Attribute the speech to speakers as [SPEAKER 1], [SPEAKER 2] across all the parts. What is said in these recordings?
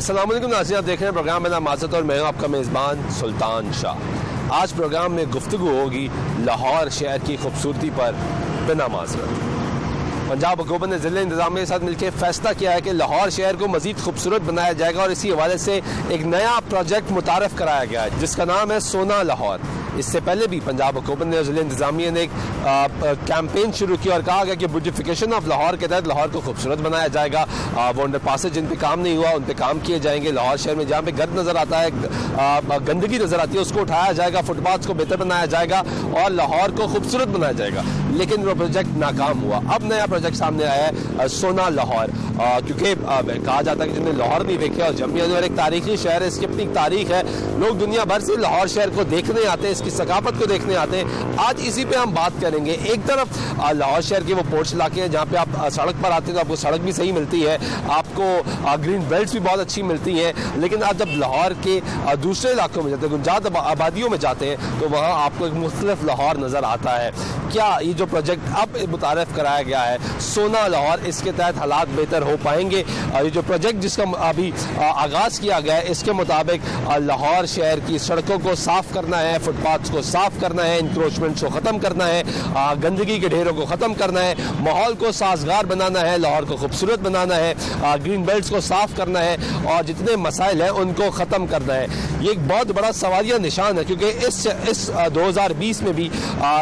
[SPEAKER 1] अस्सलाम वालेकुम नाज़रीन, आप देख रहे हैं प्रोग्राम मेरा माज़त और मैं हूं आपका मेज़बान सुल्तान शाह। आज प्रोग्राम में गुफ्तगू होगी लाहौर शहर की खूबसूरती पर बिना माज़रत। पंजाब हुकूमत ने ज़िला इंतज़ामिया के साथ मिलकर फैसला किया है कि लाहौर शहर को मज़ीद खूबसूरत बनाया जाएगा और इसी हवाले से एक नया प्रोजेक्ट मुतारफ़ कराया गया है जिसका नाम है सोना लाहौर। इससे पहले भी पंजाब हुकूमत ने और ज़िला इंतज़ामिया ने एक कैंपेन शुरू किया और कहा गया कि ब्यूटिफिकेशन ऑफ लाहौर के तहत लाहौर को खूबसूरत बनाया जाएगा। वो अंडर पासेज जिन पे काम नहीं हुआ उन पे काम किए जाएंगे। लाहौर शहर में जहाँ पे गर्द नज़र आता है, गंदगी नज़र आती है, उसको उठाया जाएगा, फुटपाथ को बेहतर बनाया जाएगा और लाहौर को खूबसूरत बनाया जाएगा। लेकिन वो प्रोजेक्ट नाकाम हुआ। अब नया प्रोजेक्ट सामने आया है सोना लाहौर, क्योंकि कहा जाता है कि जिन्हें लाहौर नहीं देखे और जब और एक तारीखी शहर है, इसकी अपनी तारीख है, लोग दुनिया भर से लाहौर शहर को देखने आते हैं, इसकी सकाफत को देखने आते हैं। आज इसी पे हम बात करेंगे। एक तरफ लाहौर शहर के वो पोर्च इलाके हैं जहाँ पे आप सड़क पर आते हैं तो आपको सड़क भी सही मिलती है, आपको ग्रीन बेल्ट भी बहुत अच्छी मिलती हैं। लेकिन आप जब लाहौर के दूसरे इलाकों में जाते हैं, गुंजात आबादियों में जाते हैं, तो वहाँ आपको एक मुख्तलिफ लाहौर नज़र आता है। क्या ये जो प्रोजेक्ट अब मुतारफ़ कराया गया है सोना लाहौर, इसके तहत हालात बेहतर हो पाएंगे? ये जो प्रोजेक्ट जिसका अभी आगाज़ किया गया है, इसके मुताबिक लाहौर शहर की सड़कों को साफ़ करना है, फुटपाथ को साफ़ करना है, इंक्रोचमेंट को ख़त्म करना है, गंदगी के ढेरों को ख़त्म करना है, माहौल को साजगार बनाना है, लाहौर को खूबसूरत बनाना है, ग्रीन बेल्ट्स को साफ़ करना है और जितने मसाइल हैं उनको ख़त्म करना है। ये एक बहुत बड़ा सवालिया निशान है क्योंकि इस 2020 में भी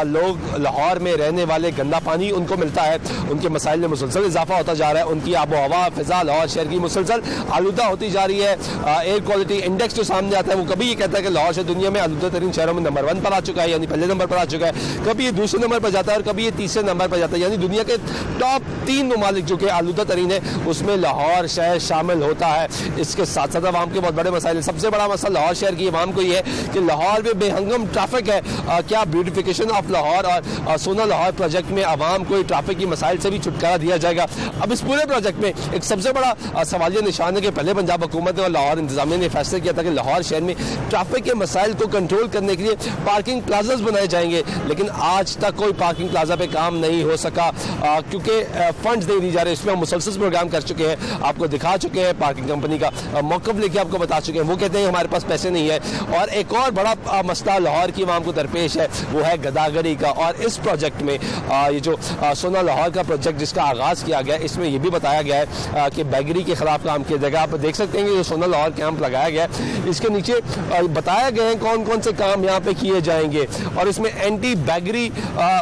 [SPEAKER 1] लोग लाहौर में रहने वाले गंदा पानी उनको मिलता है, उनके मसाइल में मुसलसल इजाफा होता जा रहा है, उनकी आबो हवा फ़िज़ा लाहौर शहर की मुसलसल आलूदा होती जा रही है। एयर क्वालिटी इंडेक्स जो सामने आता है वो कभी ये कहता है कि लाहौर शहर दुनिया में आलूदा तरीन शहरों में नंबर 1 पर आ चुका है, यानी पहले नंबर पर आ चुका है, कभी ये दूसरे नंबर पर जाता है और कभी ये तीसरे नंबर पर जाता है, यानी दुनिया के टॉप 3 ममालिक जो कि आलूदा तरीन है उसमें लाहौर शहर शामिल होता है। इसके साथ साथ आवाम के बहुत बड़े मसाइल हैं। सबसे बड़ा मसला लाहौर शहर की आवाम को ये है कि लाहौर में बेहंगम ट्रैफिक है। क्या ब्यूटिफिकेशन ऑफ लाहौर और सोना लाहौर प्रोजेक्ट में आवाम को ट्रैफिक की मसाइल से भी छुटकारा दिया जाएगा? अब इस पूरे प्रोजेक्ट में एक सबसे बड़ा सवालिया निशान है कि पहले पंजाब हुकूमत ने और लाहौर इंतजामिया ने फैसला किया था कि लाहौर शहर में ट्रैफिक के मसाइल को कंट्रोल करने के लिए पार्किंग प्लाजाज बनाए जाएंगे, लेकिन आज तक कोई पार्किंग प्लाजा पे काम नहीं हो सका क्योंकि फंड्स नहीं दी जा रहे। इसमें हम मुसलसल प्रोग्राम कर चुके हैं, आपको दिखा चुके हैं, पार्किंग कंपनी का मौक़िफ़ लेके आपको बता चुके हैं, वो कहते हैं हमारे पास पैसे नहीं है। और एक और बड़ा मसला लाहौर की आवाम को दरपेश है, वो है गदागरी का। और इस प्रोजेक्ट में ये जो सोना लाहौर का प्रोजेक्ट जिसका आगाज़ किया गया, इसमें यह भी बताया गया है कि बैगरी के खिलाफ काम किया जाएगा। आप देख सकते हैं कि जो सोना लाहौर कैंप लगाया गया है, इसके नीचे बताया गया है कौन कौन से काम यहाँ पे किए जाएंगे और इसमें एंटी बैगरी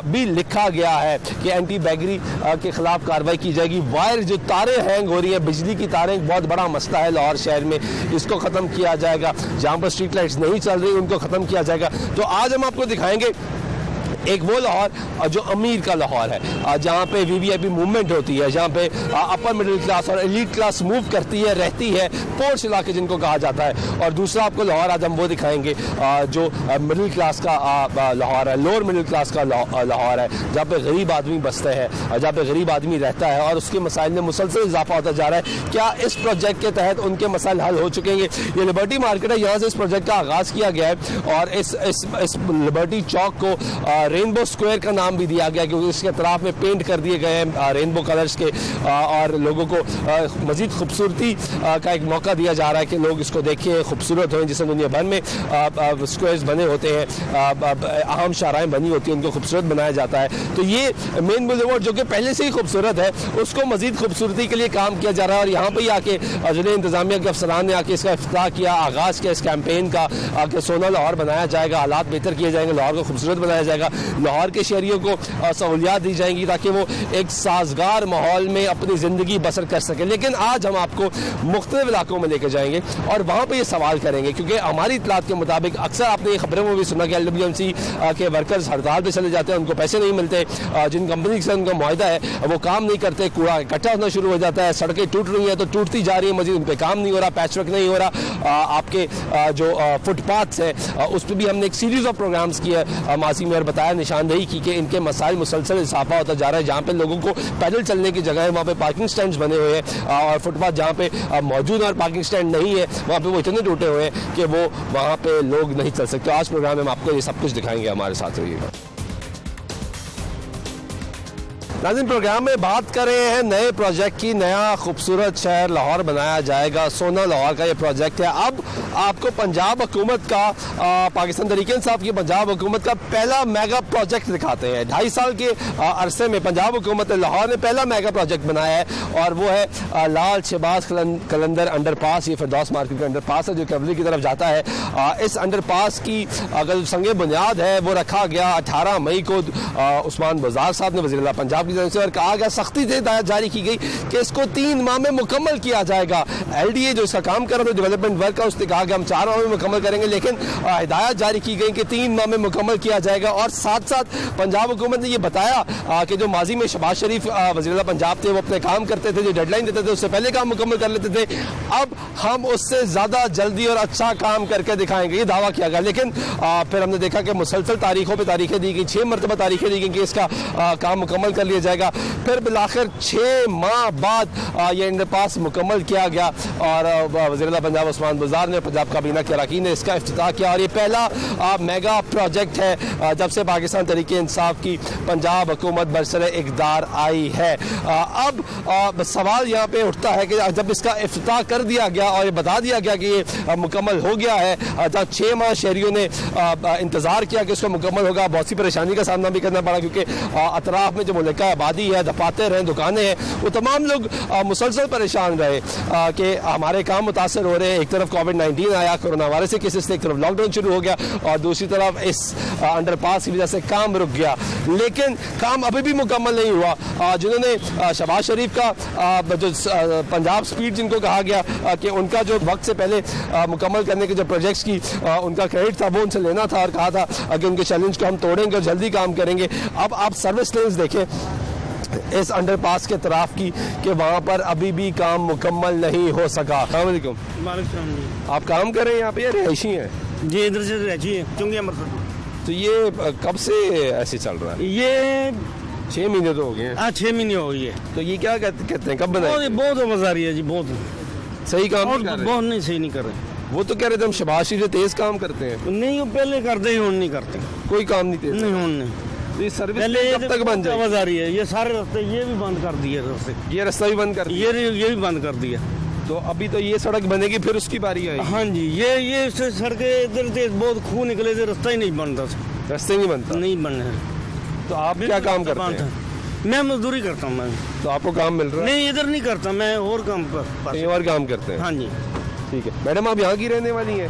[SPEAKER 1] भी लिखा गया है कि एंटी बैगरी के खिलाफ कार्रवाई की जाएगी। वायर जो तारें हैंग हो रही है, बिजली की तारें, एक बहुत बड़ा मसला है लाहौर शहर में, इसको ख़त्म किया जाएगा। जहाँ पर स्ट्रीट लाइट्स नहीं चल रही उनको ख़त्म किया जाएगा। तो आज हम आपको दिखाएंगे एक वो लाहौर जो अमीर का लाहौर है, जहाँ पे वीवीआईपी मूवमेंट होती है, जहाँ पे अपर मिडिल क्लास और एलीट क्लास मूव करती है, रहती है, पोर्च इलाके जिनको कहा जाता है। और दूसरा आपको लाहौर आज हम वो दिखाएंगे जो मिडिल क्लास का लाहौर है, लोअर मिडिल क्लास का लाहौर है, जहाँ पे गरीब आदमी बसते हैं, जहाँ पे गरीब आदमी रहता है और उसके मसाइल में मुसलसल इजाफा होता जा रहा है। क्या इस प्रोजेक्ट के तहत उनके मसाइल हल हो चुके हैं? ये लिबर्टी मार्केट है, यहाँ से इस प्रोजेक्ट का आगाज़ किया गया है और इस लिबर्टी चौक को रेनबो स्क्वायर का नाम भी दिया गया क्योंकि इसके तरफ में पेंट कर दिए गए हैं रेनबो कलर्स के और लोगों को मजीद खूबसूरती का एक मौका दिया जा रहा है कि लोग इसको देखें, खूबसूरत हों। जिससे दुनिया भर में स्क्वायर्स बने होते हैं, अहम शाहराएं बनी होती हैं, उनको खूबसूरत बनाया जाता है। तो ये मेन बुलेवार्ड जो कि पहले से ही खूबसूरत है, उसको मजीद खूबसूरती के लिए काम किया जा रहा है और यहाँ पर ही आके ज़िला इंतजामिया के अफसरान ने आके इसका इफ्तिताह किया, आगाज़ किया इस कैंपेन का कि सोना लाहौर बनाया जाएगा, हालात बेहतर किए जाएंगे, लाहौर को खूबसूरत बनाया जाएगा, लाहौर के शहरियों को सहूलियात दी जाएंगी ताकि वो एक साजगार माहौल में अपनी ज़िंदगी बसर कर सके। लेकिन आज हम आपको मुख्तलिफ इलाकों में लेकर जाएंगे और वहाँ पर ये सवाल करेंगे क्योंकि हमारी इतलात के मुताबिक अक्सर आपने ये खबरों में भी सुना कि LWMC के वर्कर्स हड़ताल पर चले जाते हैं, उनको पैसे नहीं मिलते, जिन कंपनी से उनका मुआहदा है वो काम नहीं करते, कूड़ा इकट्ठा होना शुरू हो जाता है, सड़कें टूट रही हैं तो टूटती जा रही है, मजीद उन पर काम नहीं हो रहा, पैच वर्क नहीं हो रहा। आपके जो फुटपाथ्स है उस पर भी हमने एक सीरीज़ ऑफ प्रोग्राम्स किए माजी में और बताया, निशानदेही की कि इनके मसाइल मुसलसल इजाफा होता जा रहा है। जहाँ पे लोगों को पैदल चलने की जगह है वहाँ पे पार्किंग स्टैंड्स बने हुए हैं और फुटपाथ जहाँ पे मौजूद है और पार्किंग स्टैंड नहीं है वहाँ पे वो इतने टूटे हुए हैं कि वो वहाँ पे लोग नहीं चल सकते। आज प्रोग्राम में हम आपको ये सब कुछ दिखाएंगे, हमारे साथ रहिएगा। नाज़रीन, प्रोग्राम में बात कर रहे हैं नए प्रोजेक्ट की। नया खूबसूरत शहर लाहौर बनाया जाएगा, सोना लाहौर का ये प्रोजेक्ट है। अब आपको पंजाब हुकूमत का, पाकिस्तान तहरीक इंसाफ की पंजाब हुकूमत का पहला मेगा प्रोजेक्ट दिखाते हैं। 2.5 साल के अरसे में पंजाब हुकूमत लाहौर ने पहला मेगा प्रोजेक्ट बनाया है और वो है लाल शहबाज कलंदर अंडरपास। ये फिरदौस मार्केट का अंडरपास है जो कैवली की तरफ जाता है। इस अंडरपास की अगर संगे बुनियाद है वो रखा गया 18 मई को उस्मान बुज़दार साहब ने वज़ीर पंजाब की तरफ से, और कहा गया, सख्ती से हिदायत जारी की गई कि इसको 3 माह में मुकम्मल किया जाएगा। LDA जो इसका काम कर रहा था, डेवलपमेंट वर्क का, उसने कहा कि हम 4 माह में मुकम्मल करेंगे, लेकिन हिदायत जारी की गई कि 3 माह में मुकम्मल किया जाएगा। और साथ साथ पंजाब हुकूमत ने यह बताया कि जो माजी में शहबाज शरीफ वज़ीर पंजाब थे वो अपने काम करते थे, जो डेडलाइन देते थे उससे पहले काम मुकम्मल कर लेते थे। अब हम उससे ज़्यादा जल्दी और अच्छा काम करके दिखाएंगे, ये दावा किया गया। लेकिन फिर हमने देखा कि मुसलसल तारीखों पर तारीखें दी गई, 6 मरतबा तारीखें दी गई कि इसका काम मुकम्मल कर लिया जाएगा। फिर बिलाखिर 6 माह बाद ये अंडरपास मुकम्मल किया गया और वज़ीर पंजाब उस्मान बुज़दार ने, पंजाब काबीना के अरकान ने इसका इफ्तिताह किया। और ये पहला मेगा प्रोजेक्ट है जब से पाकिस्तान तहरीक इंसाफ की पंजाब हुकूमत बरसरे इक़्तिदार आई है। अब सवाल यहाँ पे उठता है कि जब इसका इफ्तिताह कर दिया गया और ये बता दिया गया कि ये मुकम्मल हो गया है, जब 6 माह शहरियों ने इंतज़ार किया कि इसको मुकम्मल होगा, बहुत सी परेशानी का सामना भी करना पड़ा क्योंकि अतराफ में जो मुल्का आबादी है, दफातर हैं, दुकानें हैं, वो तमाम लोग मुसलसल परेशान रहे कि हमारे काम मुतासर हो रहे हैं। एक तरफ कोविड-19 आया, कोरोना वायरस के केसेस थे, एक तरफ लॉकडाउन शुरू हो गया और दूसरी तरफ इस अंडरपास की वजह से काम रुक गया। लेकिन काम अभी भी मुकम्मल नहीं हुआ। जिन्होंने शहबाज शरीफ का जो पंजाब स्पीड जिनको कहा गया कि उनका जो वक्त से पहले मुकम्मल करने के जो प्रोजेक्ट्स की उनका क्रेडिट था वो उनसे लेना था और कहा था कि उनके चैलेंज को हम तोड़ेंगे और जल्दी काम करेंगे। अब आप सर्विस लेन्स देखें इस अंडरपास के तरफ की कि वहाँ पर अभी भी काम मुकम्मल नहीं हो सका। अस्सलामुअलैकुम। आप काम कर रहे हैं यहाँ पे या रिहायशी हैं?
[SPEAKER 2] जी, इधर से रिहायशी है क्योंकि अमृतसर।
[SPEAKER 1] तो ये कब से ऐसे चल रहा है?
[SPEAKER 2] ये
[SPEAKER 1] 6 महीने तो हो गए हैं।
[SPEAKER 2] हाँ, 6 महीने हो गई है।
[SPEAKER 1] तो ये क्या कहते हैं, कब बनाए?
[SPEAKER 2] बहुत आवाज आ रही है जी, बहुत
[SPEAKER 1] सही काम नहीं कर रहे?
[SPEAKER 2] बहुत नहीं, सही नहीं कर रहे।
[SPEAKER 1] वो तो कह रहे थे हम शहबाज शरीफ से तेज काम करते हैं।
[SPEAKER 2] नहीं, वो पहले करते ही, नहीं करते,
[SPEAKER 1] कोई काम नहीं तेज
[SPEAKER 2] नहीं होने।
[SPEAKER 1] तो ये सर्विस
[SPEAKER 2] पहले
[SPEAKER 1] कब तक बन जाएगी?
[SPEAKER 2] आवाज आ रही है, ये सारे रास्ते ये भी बंद कर दिए, रास्ते
[SPEAKER 1] ये रास्ता भी बंद कर दिया?
[SPEAKER 2] ये भी बंद कर दिया।
[SPEAKER 1] तो अभी तो ये सड़क बनेगी, फिर उसकी बारी आएगी।
[SPEAKER 2] हाँ जी, ये सड़कें इधर से बहुत खूह निकले थे, रास्ता ही नहीं बनता,
[SPEAKER 1] रास्ते नहीं बनता,
[SPEAKER 2] नहीं बन रहे।
[SPEAKER 1] तो आप क्या काम करते हैं?
[SPEAKER 2] मैं मजदूरी करता हूँ। मैं
[SPEAKER 1] तो आपको काम मिल रहा है?
[SPEAKER 2] नहीं, इधर नहीं करता, मैं और काम पर
[SPEAKER 1] कहीं और काम करते हैं?
[SPEAKER 2] हाँ जी।
[SPEAKER 1] ठीक है मैडम, आप यहाँ की रहने वाली हैं?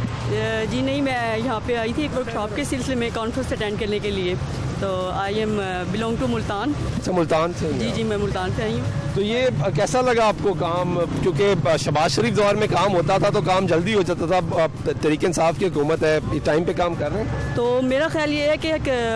[SPEAKER 3] जी नहीं, मैं यहाँ पे आई थी एक वर्कशॉप के सिलसिले में कॉन्फ्रेंस अटेंड करने के लिए। तो I am belong to Multan.
[SPEAKER 1] अच्छा, मुल्तान से?
[SPEAKER 3] जी, मैं मुल्तान से आई हूँ।
[SPEAKER 1] तो ये कैसा लगा आपको काम? क्योंकि शहबाज शरीफ दौर में काम होता था तो काम जल्दी हो जाता था, तहरीक इंसाफ की हुकूमत है, टाइम पे काम कर रहे हैं।
[SPEAKER 3] तो मेरा ख्याल ये है कि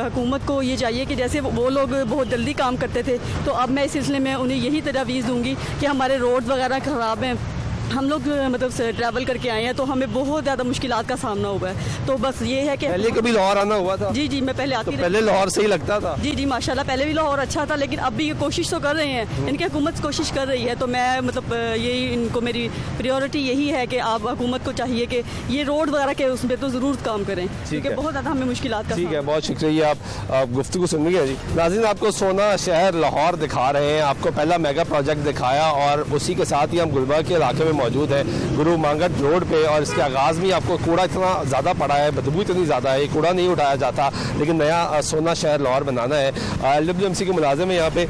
[SPEAKER 3] हुकूमत को ये चाहिए कि जैसे वो लोग बहुत जल्दी काम करते थे, तो अब मैं इस सिलसिले में उन्हें यही तजवीज़ दूंगी कि हमारे रोड वगैरह ख़राब हैं, हम लोग मतलब ट्रैवल करके आए हैं तो हमें बहुत ज़्यादा मुश्किलात का सामना हुआ है। तो बस ये है कि
[SPEAKER 1] पहले कभी लाहौर आना हुआ था?
[SPEAKER 3] जी, मैं पहले आती
[SPEAKER 1] तो पहले लाहौर सही लगता था?
[SPEAKER 3] जी, माशाल्लाह पहले भी लाहौर अच्छा था, लेकिन अब भी ये कोशिश तो कर रहे हैं, इनकी हुकूमत कोशिश कर रही है। तो मैं मतलब यही इनको मेरी प्रायोरिटी यही है कि आप हुकूमत को चाहिए कि ये रोड वगैरह के उसमें तो ज़रूर काम करें, क्योंकि बहुत ज़्यादा हमें मुश्किलात का।
[SPEAKER 1] ठीक है, बहुत शुक्रिया, आप गुफ्तगू सुन रही है जी। नाज़रीन, आपको सोना शहर लाहौर दिखा रहे हैं, आपको पहला मेगा प्रोजेक्ट दिखाया और उसी के साथ ही हम गुलबर्ग के इलाके में मौजूद हैं, गुरु मांगट रोड पे। और इसके आगाज़ में आपको कूड़ा इतना ज़्यादा पड़ा है, बदबू इतनी ज़्यादा है, कूड़ा नहीं उठाया जाता, लेकिन नया सोना शहर लाहौर बनाना है। LWMC के मुलाजिम है यहाँ पे,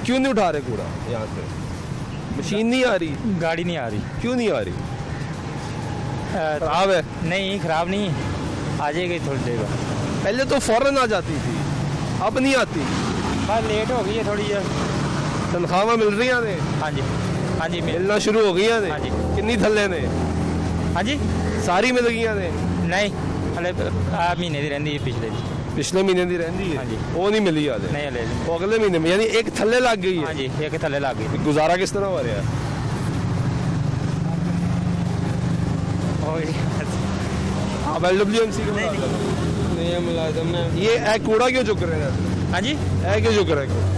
[SPEAKER 1] क्यों नहीं उठा रहे कूड़ा? यहाँ पे मशीन नहीं आ रही,
[SPEAKER 4] गाड़ी नहीं आ रही।
[SPEAKER 1] क्यों नहीं आ रही? खराब है?
[SPEAKER 4] नहीं, खराब नहीं, आ जाएगी थोड़ी देर बाद।
[SPEAKER 1] पहले तो फ़ौरन आ जाती थी, अब नहीं आती।
[SPEAKER 4] बस लेट हो गई है थोड़ी देर।
[SPEAKER 1] तनख्वाह मिल रही है?
[SPEAKER 4] हाँ जी, हाँ जी,
[SPEAKER 1] मिलना शुरू हो गई है?
[SPEAKER 4] हाँ जी।
[SPEAKER 1] कितनी थल्ले ने?
[SPEAKER 4] हाँ जी,
[SPEAKER 1] सारी मिल गई ने?
[SPEAKER 4] नहीं, हले महीने की रही है,
[SPEAKER 1] पिछले महीने की रही है।
[SPEAKER 4] हाँ जी।
[SPEAKER 1] वो नहीं मिली आज?
[SPEAKER 4] नहीं हले।
[SPEAKER 1] वो अगले महीने में, यानी एक थल्ले लग गई है?
[SPEAKER 4] हाँ जी, एक थल्ले लग गई।
[SPEAKER 1] गुजारा किस तरह हो रहा है? अब LWMC के मुलाजिम ये कूड़ा क्यों चुक रहे हैं?
[SPEAKER 4] हाँ जी,
[SPEAKER 1] क्यों चुक रहे हैं?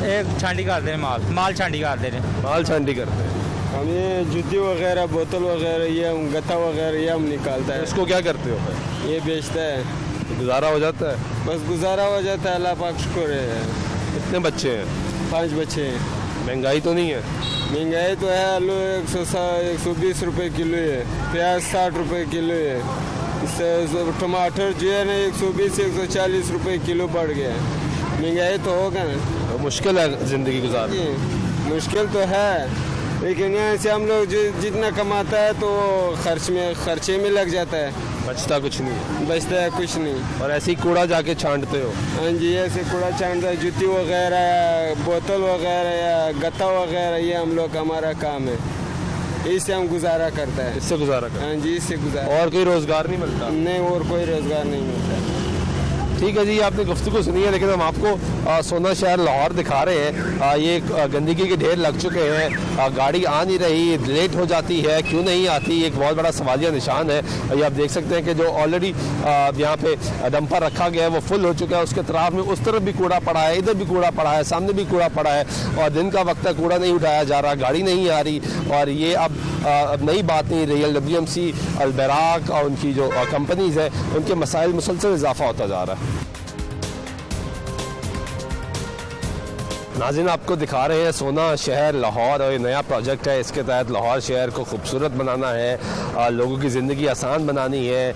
[SPEAKER 4] एक छांडी करते हैं, माल छांडी करते हैं।
[SPEAKER 1] माल छांडी करते हैं।
[SPEAKER 5] हम ये जूती वगैरह, बोतल वगैरह, ये गत्ता वगैरह ये हम निकालता है।
[SPEAKER 1] इसको क्या करते हो फिर?
[SPEAKER 5] ये बेचता है,
[SPEAKER 1] गुजारा हो जाता है?
[SPEAKER 5] बस गुजारा हो जाता है, अल्लाह पाक शुक्र है।
[SPEAKER 1] कितने बच्चे हैं?
[SPEAKER 5] 5 बच्चे हैं।
[SPEAKER 1] महंगाई तो नहीं है?
[SPEAKER 5] महंगाई तो है, आलू 120 रुपए किलो है, प्याज 60 रुपए किलो है, टमाटर जो है ना 120-140 रुपए किलो बढ़ गया है। महंगाई तो होगा ना,
[SPEAKER 1] तो मुश्किल है ज़िंदगी गुजारना।
[SPEAKER 5] मुश्किल तो है, लेकिन यहाँ से हम लोग जो जितना कमाता है तो खर्चे में लग जाता है,
[SPEAKER 1] बचता कुछ नहीं है
[SPEAKER 5] बचता है कुछ नहीं।
[SPEAKER 1] और ऐसे ही कूड़ा जाके छांटते हो?
[SPEAKER 5] हाँ जी, ऐसे कूड़ा छानता है, जूती वगैरह या बोतल वगैरह या गत्ता वगैरह, ये हम लोग का हमारा काम है, इससे हम गुजारा करता है।
[SPEAKER 1] इससे गुजारा कर?
[SPEAKER 5] हाँ जी, इससे गुजारा।
[SPEAKER 1] और कोई रोज़गार नहीं मिलता?
[SPEAKER 5] नहीं, और कोई रोजगार नहीं मिलता।
[SPEAKER 1] ठीक है जी, आपने गुफ्तगू सुनी है, लेकिन हम आपको सोना शहर लाहौर दिखा रहे हैं। ये गंदगी के ढेर लग चुके हैं, गाड़ी आ नहीं रही, लेट हो जाती है, क्यों नहीं आती, एक बहुत बड़ा सवालिया निशान है। ये आप देख सकते हैं कि जो ऑलरेडी यहाँ पे डंपर रखा गया है वो फुल हो चुका है, उसके तरफ में उस तरफ भी कूड़ा पड़ा है, इधर भी कूड़ा पड़ा है, सामने भी कूड़ा पड़ा है, और दिन का वक्त है, कूड़ा नहीं उठाया जा रहा, गाड़ी नहीं आ रही। और ये अब नई बात नहीं रही है, WMC, अलबराक और उनकी जो कंपनीज़ है उनके मसाइल मुसलसल इजाफा होता जा रहा है। नाज़रीन, आपको दिखा रहे हैं सोना शहर लाहौर, और ये नया प्रोजेक्ट है। इसके तहत लाहौर शहर को खूबसूरत बनाना है, लोगों की ज़िंदगी आसान बनानी है,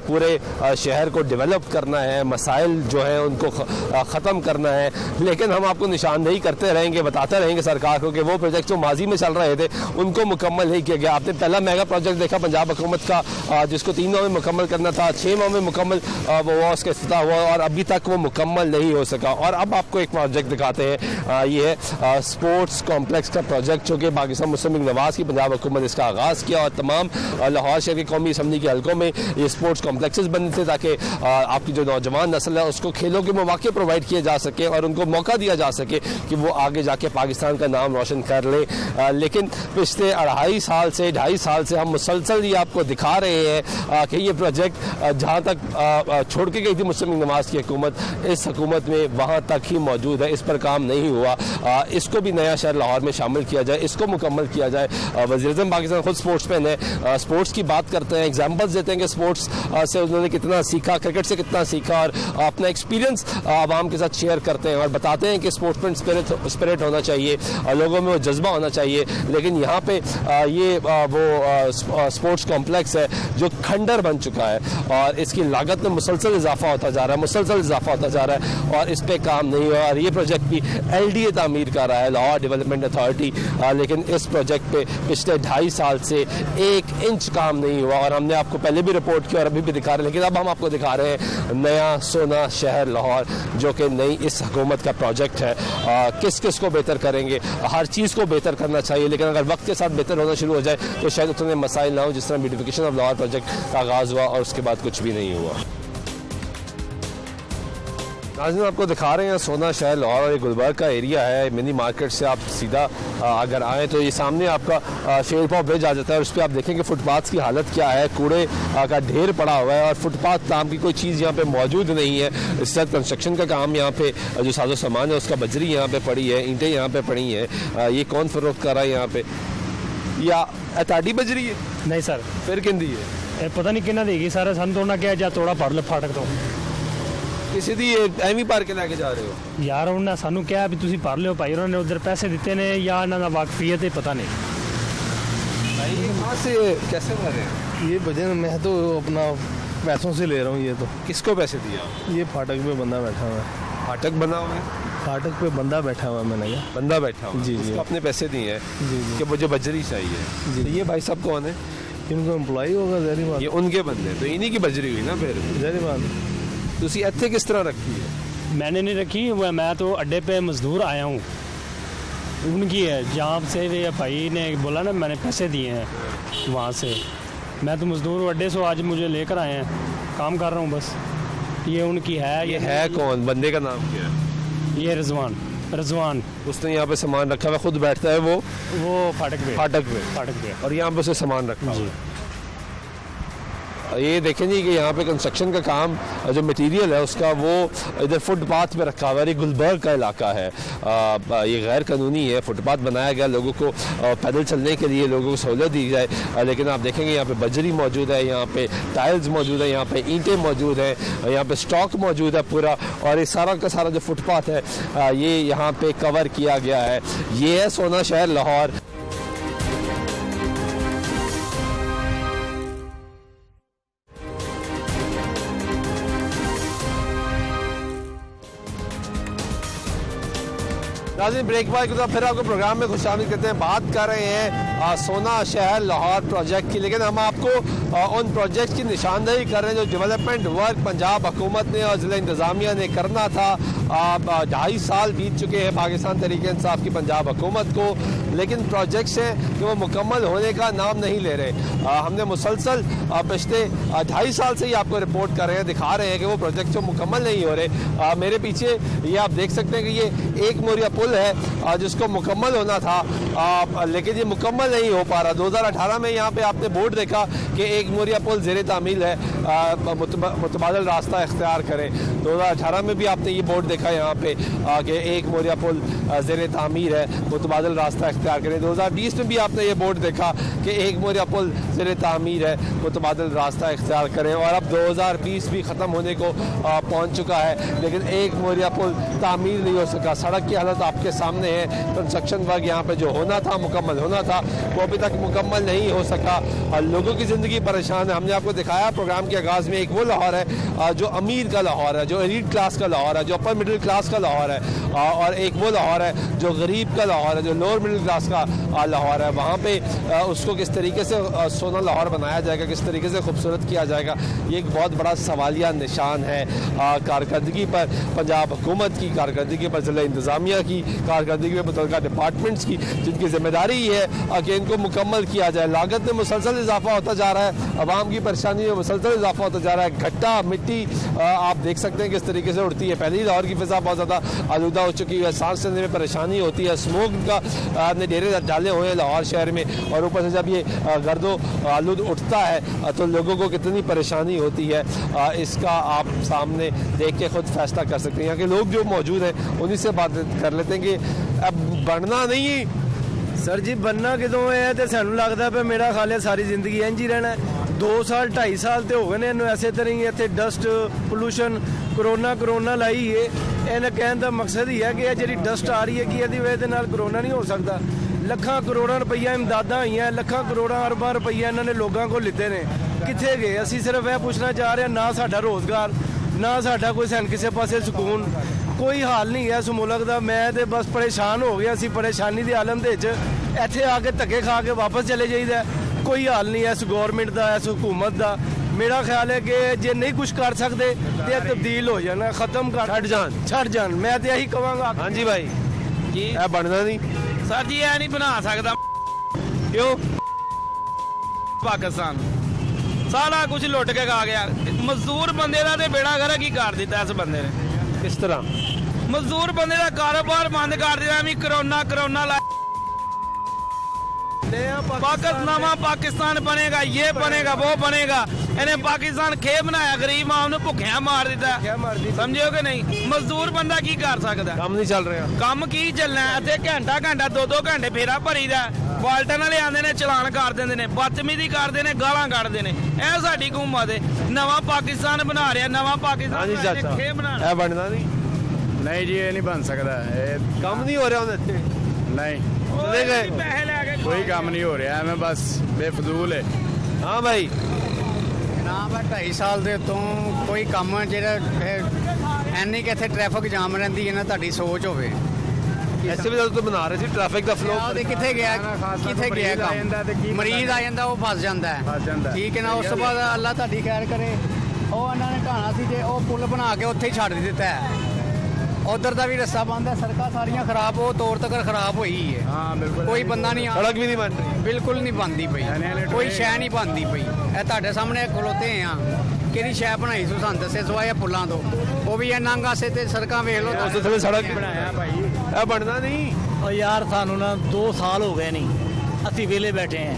[SPEAKER 1] पूरे शहर को डेवलप करना है, मसाइल जो हैं उनको ख़त्म करना है। लेकिन हम आपको निशानदेही करते रहेंगे, बताते रहेंगे सरकार को कि वो प्रोजेक्ट जो माजी में चल रहे थे उनको मुकम्मल नहीं किया गया। आपने पहला मेगा प्रोजेक्ट देखा पंजाब हुकूमत का, जिसको 3 माह में मुकम्मल करना था, 6 माह में मुकम्मल वो उसका इफ्तिताह हुआ, और अभी तक वो मुकम्मल नहीं हो सका। और अब आपको एक प्रोजेक्ट दिखाते हैं, ये है स्पोर्ट्स कॉम्प्लेक्स का प्रोजेक्ट, जो कि पाकिस्तान मुस्लिम लीग नवाज की पंजाब हुकूमत इसका आगाज़ किया, और तमाम लाहौर शहर की कौमी असम्बली के हलकों में ये स्पोर्ट्स कॉम्प्लेक्सेस बने थे, ताकि आपकी जो नौजवान नस्ल है उसको खेलों के मौके प्रोवाइड किए जा सके और उनको मौका दिया जा सके कि वो आगे जाके पाकिस्तान का नाम रोशन कर ले। लेकिन पिछले 2.5 साल से हम मुसलसल ये आपको दिखा रहे हैं कि ये प्रोजेक्ट जहाँ तक छोड़ के गई थी मुस्लिम लीग नवाज की हुकूमत, इस हुकूमत में वहाँ तक ही मौजूद है, इस पर काम नहीं हुआ। इसको भी नया शहर लाहौर में शामिल किया जाए, इसको मुकम्मल किया जाए। वज़ीर-ए-आज़म पाकिस्तान खुद स्पोर्ट्समैन है, स्पोर्ट्स की बात करते हैं, एग्जाम्पल्स देते हैं कि स्पोर्ट्स से उन्होंने कितना सीखा, क्रिकेट से कितना सीखा, और अपना एक्सपीरियंस आवाम के साथ शेयर करते हैं और बताते हैं कि स्पोर्ट्समैन स्पिरिट होना चाहिए, लोगों में वो जज्बा होना चाहिए। लेकिन यहाँ पे ये वो स्पोर्ट्स कॉम्प्लेक्स है जो खंडर बन चुका है, और इसकी लागत में मुसलसल इजाफा होता जा रहा है, मुसलसल इजाफा होता जा रहा है, और इस पर काम नहीं हुआ। और ये प्रोजेक्ट भी LDA तामीर कर रहा है, लाहौर डेवलपमेंट अथॉरिटी, लेकिन इस प्रोजेक्ट पे पिछले 2.5 साल से 1 इंच काम नहीं हुआ। और हमने आपको पहले भी रिपोर्ट किया और अभी भी दिखा रहे हैं, लेकिन अब हम आपको दिखा रहे हैं नया सोना शहर लाहौर, जो कि नई इस हुकूमत का प्रोजेक्ट है। किस किस को बेहतर करेंगे, हर चीज़ को बेहतर करना चाहिए, लेकिन अगर वक्त के साथ बेहतर होना शुरू हो जाए तो शायद उतने मसाइल ना हो जिस तरह ब्यूटिफिकेशन ऑफ लाहौर प्रोजेक्ट का आगाज़ हुआ और उसके बाद कुछ भी नहीं हुआ। नाज़रीन, आपको दिखा रहे हैं सोना शहर लाहौर, और ये गुलबर्ग का एरिया है। मिनी मार्केट से आप सीधा अगर आएँ तो ये सामने आपका शेरपाव ब्रिज आ जाता है, और उस पर आप देखेंगे फुटपाथ की हालत क्या है, कूड़े का ढेर पड़ा हुआ है, और फुटपाथ नाम की कोई चीज़ यहाँ पे मौजूद नहीं है। इस तरह कंस्ट्रक्शन का काम यहाँ पे जो साजो सामान है उसका बजरी यहाँ पे पड़ी है, ईंटें यहाँ पे पड़ी हैं। ये कौन फरोख्त कर रहा है यहाँ पे, या एताडी बजरी है?
[SPEAKER 6] नहीं सर,
[SPEAKER 1] फिर किंदी है?
[SPEAKER 6] ਇਹ ਪਤਾ ਨਹੀਂ ਕਿੰਨਾ ਦੇਗੀ ਸਰ, ਸਾਨੂੰ ਤਾਂ ਉਹਨਾਂ ਕਿਹਾ ਜਾਂ ਤੋੜਾ ਫੜ ਲੈ ਫਾਟਕ ਤੋਂ।
[SPEAKER 1] ਕਿਸੇ ਦੀ ਐਵੇਂ ਭਰ ਕੇ ਲੈ ਕੇ ਜਾ ਰਹੇ ਹੋ?
[SPEAKER 6] ਯਾਰ ਉਹਨਾਂ ਸਾਨੂੰ ਕਿਹਾ ਵੀ ਤੁਸੀਂ ਭਰ ਲਿਓ ਭਾਈ, ਉਹਨਾਂ ਨੇ ਉਧਰ ਪੈਸੇ ਦਿੱਤੇ ਨੇ ਜਾਂ ਇਹਨਾਂ ਦਾ ਵਾਕਫੀਅਤ ਹੈ पता नहीं।
[SPEAKER 1] भाई कहाँ से कैसे भर रहे हैं?
[SPEAKER 7] ये वजह मैं तो अपना पैसों से ले रहा हूँ। ये तो
[SPEAKER 1] किसको पैसे दिया?
[SPEAKER 7] ये फाटक पे बंदा बैठा हुआ है,
[SPEAKER 1] फाटक बना हुआ है,
[SPEAKER 7] फाटक पे बंदा बैठा हुआ है, मैंने कहा
[SPEAKER 1] बंदा बैठा हुआ है,
[SPEAKER 7] जी, जी।
[SPEAKER 1] उसको अपने पैसे दिए हैं
[SPEAKER 7] जी जी
[SPEAKER 1] कि मुझे बजरी चाहिए।
[SPEAKER 7] जी।
[SPEAKER 1] तो ये भाई साहब कौन है?
[SPEAKER 7] इनको एम्प्लॉई होगा, जहरी बात,
[SPEAKER 1] ये उनके बंदे, तो इन्हीं की बजरी हुई ना फिर।
[SPEAKER 7] जहरी बात।
[SPEAKER 1] तुसी इत्थे किस तरह रखी है?
[SPEAKER 6] मैंने नहीं रखी, मैं तो अड्डे पे मजदूर आया हूँ, उनकी है जहाँ से ये भाई ने बोला ना मैंने पैसे दिए हैं वहाँ से, मैं तो मजदूर हूँ अड्डे से, आज मुझे लेकर आए हैं, काम कर रहा हूँ बस। ये उनकी है।
[SPEAKER 1] ये है कौन? बंदे का नाम क्या है?
[SPEAKER 6] ये रिजवान,
[SPEAKER 1] उसने यहाँ पे सामान रखा हुआ, खुद बैठता है वो
[SPEAKER 6] फाटक पे।
[SPEAKER 1] फाटक पे,
[SPEAKER 6] फाटक पे।
[SPEAKER 1] और यहाँ पे उसे सामान रखा हुआ है। ये देखें जी कि यहाँ पे कंस्ट्रक्शन का काम जो मटेरियल है उसका वो इधर फुटपाथ पे रखा हुआ है। ये गुलबर्ग का इलाका है, ये गैर कानूनी है। फुटपाथ बनाया गया लोगों को पैदल चलने के लिए, लोगों को सहूलत दी जाए, लेकिन आप देखेंगे यहाँ पे बजरी मौजूद है, यहाँ पे टाइल्स मौजूद है, यहाँ पे ईंटें मौजूद हैं, यहाँ पे स्टॉक मौजूद है पूरा, और ये सारा का सारा जो फुटपाथ है ये यहाँ पे कवर किया गया है। ये है सोना शहर लाहौर। नाज़रीन, ब्रेक बाद के फिर आपको प्रोग्राम में खुशामद करते हैं। बात कर रहे हैं सोना शहर लाहौर प्रोजेक्ट की, लेकिन हम आपको उन प्रोजेक्ट की निशानदेही कर रहे हैं जो डेवलपमेंट वर्क पंजाब हुकूमत ने और ज़िला इंतज़ामिया ने करना था। 2.5 साल बीत चुके हैं पाकिस्तान तहरीक इंसाफ की पंजाब हुकूमत को, लेकिन प्रोजेक्ट्स हैं कि वो मुकम्मल होने का नाम नहीं ले रहे। हमने मुसलसल पिछले 2.5 साल से ही आपको रिपोर्ट कर रहे हैं, दिखा रहे हैं कि वो प्रोजेक्ट जो मुकम्मल नहीं हो रहे। मेरे पीछे ये आप देख सकते हैं कि ये एक मोरिया पुल है जिसको मुकम्मल होना था, लेकिन ये मुकम्मल नहीं हो पा रहा। 2018 में यहाँ पे आपने बोर्ड देखा कि एक मोरिया पुल ज़ेरे तामील है, मुतबादल रास्ता इख्तियार करें। 2018 में भी आपने ये बोर्ड देखा यहाँ पे कि एक मोरिया पुल ज़ेरे तामीर है, मुतबादल रास्ता इख्तियार करें। 2020 में भी आपने ये बोर्ड देखा कि एक मोरिया पुल ज़ेरे तामीर है, मुतबादल रास्ता इख्तियार करें। और अब 2020 भी ख़त्म होने को पहुँच चुका है, लेकिन एक मोरिया पुल तामीर नहीं हो सका। सड़क की हालत आपके सामने है। कंस्ट्रक्शन वर्क यहाँ पे जो होना था, मुकम्मल होना था, वो अभी तक मुकम्मल नहीं हो सका और लोगों की ज़िंदगी परेशान है। हमने आपको दिखाया प्रोग्राम के आगाज़ में, एक वो लाहौर है जो अमीर का लाहौर है, जो एलीट क्लास का लाहौर है, जो अपर मिडिल क्लास का लाहौर है, और एक वो लाहौर है जो गरीब का लाहौर है, जो लोअर मिडिल क्लास का लाहौर है। वहाँ पे उसको किस तरीके से सोना लाहौर बनाया जाएगा, किस तरीके से खूबसूरत किया जाएगा, ये एक बहुत बड़ा सवालिया निशान है कारकर्दगी पर, पंजाब हुकूमत की कारकर्दगी पर, ज़िला इंतज़ामिया की कारकर्दगी में, मुतल्लिका डिपार्टमेंट्स की, जिनकी जिम्मेदारी है कि इनको मुकम्मल किया जाए। लागत में मुसलसल इजाफा होता जा रहा है, आवाम की परेशानी में मुसलसल इजाफा होता जा रहा है। घट्टा मिट्टी आप देख सकते हैं किस तरीके से उड़ती है। पहले ही लाहौर की फ़िज़ा बहुत ज़्यादा आलूदा हो चुकी है, सांस लेने में परेशानी होती है, स्मोक का ने डेरे डाले हुए हैं लाहौर शहर में, और ऊपर से जब ये गर्दो आलूद उठता है तो लोगों को कितनी परेशानी होती है, इसका आप सामने देख के खुद फैसला कर सकते हैं। यहाँ के लोग जो मौजूद हैं उन्हीं से बात कर लेते हैं कि अब बढ़ना नहीं
[SPEAKER 7] सर जी, बनना कितों है तो सानू लगता है मेरा ख्याल है सारी जिंदगी इंज ही रहना है। 2 साल 2.5 साल तो हो गए ने ऐसे तरह ही इतने डस्ट पोल्यूशन करोना लाई है। इन्हें कहने का मकसद ही है कि यह जी डस्ट आ रही है कि यदि वजह नाल करोना नहीं हो सकता। ਲੱਖਾਂ ਕਰੋੜਾਂ ਰੁਪਈਆ ਇਮਦਾਦਾਂ ਹੋਈਆਂ, ਲੱਖਾਂ ਕਰੋੜਾਂ ਅਰਬਾਂ ਰੁਪਈਆ ਇਹਨਾਂ ਨੇ ਲੋਕਾਂ ਕੋਲ ਲਿੱਤੇ ਨੇ, ਕਿੱਥੇ ਗਏ? ਅਸੀਂ ਸਿਰਫ ਇਹ ਪੁੱਛਣਾ ਚਾਹ ਰਹੇ ਹਾਂ, ਨਾ ਸਾਡਾ ਰੋਜ਼ਗਾਰ, ਨਾ ਸਾਡਾ ਕੋਈ ਸਾਨੂੰ ਕਿਸੇ ਪਾਸੇ ਸਕੂਨ, ਕੋਈ ਹਾਲ ਨਹੀਂ ਹੈ ਇਸ ਮੁਲਕ ਦਾ। ਮੈਂ ਤੇ ਬਸ ਪਰੇਸ਼ਾਨ ਹੋ ਗਿਆ। ਅਸੀਂ ਪਰੇਸ਼ਾਨੀ ਦੀ ਆਲਮ ਦੇ ਵਿੱਚ ਇੱਥੇ ਆ ਕੇ ਧੱਕੇ ਖਾ ਕੇ ਵਾਪਸ ਚਲੇ ਜਾਈਦਾ। ਕੋਈ ਹਾਲ ਨਹੀਂ ਹੈ ਇਸ ਗੌਰਮੈਂਟ ਦਾ, ਇਸ ਹੁਕੂਮਤ ਦਾ। मेरा ख्याल है कि जे नहीं कुछ कर सकते तो तब्दील हो जाना, खत्म कर छड़ जान। मैं तो यही कहूँगा।
[SPEAKER 1] हाँ जी भाई जी, बनना नहीं
[SPEAKER 8] सर जी, यह नहीं बना सकता।
[SPEAKER 1] क्यों?
[SPEAKER 8] पाकिस्तान सारा कुछ लुट के खा गया। मजदूर बंदे का तो बेड़ा गर्क ही कर दिता इस बंदे ने।
[SPEAKER 1] किस तरह?
[SPEAKER 8] मजदूर बंदे का कारोबार बंद कर दिया। भी करोना ला नवा पाकिस्तान बनेगा, ये बनेगा, वो बनेगा। इन्हें पाकिस्तान खे बनाया, गरीब आम भुखिया मार दिता। समझो कि नहीं? मजदूर बंदा की कर सकता?
[SPEAKER 1] काम नहीं चल रहा।
[SPEAKER 8] काम की चलना है? इतने घंटा 2-2 घंटे फेरा भरी दा, बाल्टन वाले आते ने, चलान कर देंगे ने, बदतमीजी करते हैं, गालां कढ़ते हैं। यह साडी हुकूमत है। नवा पाकिस्तान बना रहा, नवा पाकिस्तान खे बना
[SPEAKER 1] बनना
[SPEAKER 7] नहीं जी, ये नहीं बन सकता।
[SPEAKER 1] काम नहीं हो रहा
[SPEAKER 7] नहीं,
[SPEAKER 8] पैसे लैके
[SPEAKER 7] कोई काम नहीं हो रहा है। मैं बस बेफजूल है।
[SPEAKER 1] हाँ भाई,
[SPEAKER 9] ना बस 2.5 साल ਦੇ ਤੋਂ ਕੋਈ ਕੰਮ ਜਿਹੜਾ ਐਨੀ ਕਿ ਇੱਥੇ ਟ੍ਰੈਫਿਕ ਜਾਮ ਰਹਿੰਦੀ ਹੈ ਨਾ, ਤੁਹਾਡੀ ਸੋਚ ਹੋਵੇ।
[SPEAKER 1] ऐसे भी तो बना रहे थे ट्रैफिक का फ्लो।
[SPEAKER 9] ਉਹਦੇ ਕਿੱਥੇ ਗਿਆ ਕੰਮ? ਮਰੀਜ਼ ਆ ਜਾਂਦਾ, ਉਹ ਫਸ ਜਾਂਦਾ ਹੈ। ਠੀਕ ਹੈ ਨਾ? ਉਸ ਤੋਂ ਬਾਅਦ ਅੱਲਾ ਤੁਹਾਡੀ ਖੈਰ ਕਰੇ, ਉਹ ਇਹਨਾਂ ਨੇ ਢਾਣਾ ਸੀ ਜੇ ਉਹ ਪੁਲ ਬਣਾ ਕੇ ਉੱਥੇ ਹੀ ਛੱਡ ਦਿੱਤਾ ਹੈ। उधर का भी रस्ता बंद है, सड़क सारियां खराब, वो तौर तक खराब हुई है।
[SPEAKER 7] हाँ बिल्कुल,
[SPEAKER 9] कोई बंदा नहीं,
[SPEAKER 1] सड़क भी नहीं बन रही,
[SPEAKER 9] बिल्कुल नहीं बनती पई, कोई शह नहीं बनती पई। ਤੁਹਾਡੇ ਸਾਹਮਣੇ ਖਲੋਤੇ ਆ, ਕਿਹੜੀ ਸ਼ੈ ਬਣਾਈ ਸੋ ਸਾਨੂੰ ਦੱਸੇ ਸਵਾਏ ਪੁੱਲਾਂ ਤੋਂ, ਉਹ ਵੀ ਇਹ ਨੰਗ ਆਸੇ ਤੇ ਸੜਕਾਂ ਵੇਖ ਲਓ।
[SPEAKER 1] ਉਸ ਥਲੇ ਸੜਕ ਬਣਾਇਆ ਭਾਈ, ਇਹ ਬਣਨਾ ਨਹੀਂ।
[SPEAKER 10] और यार सानू ना 2 साल हो गए नहीं, ਅਸੀਂ ਵੇਲੇ ਬੈਠੇ हैं।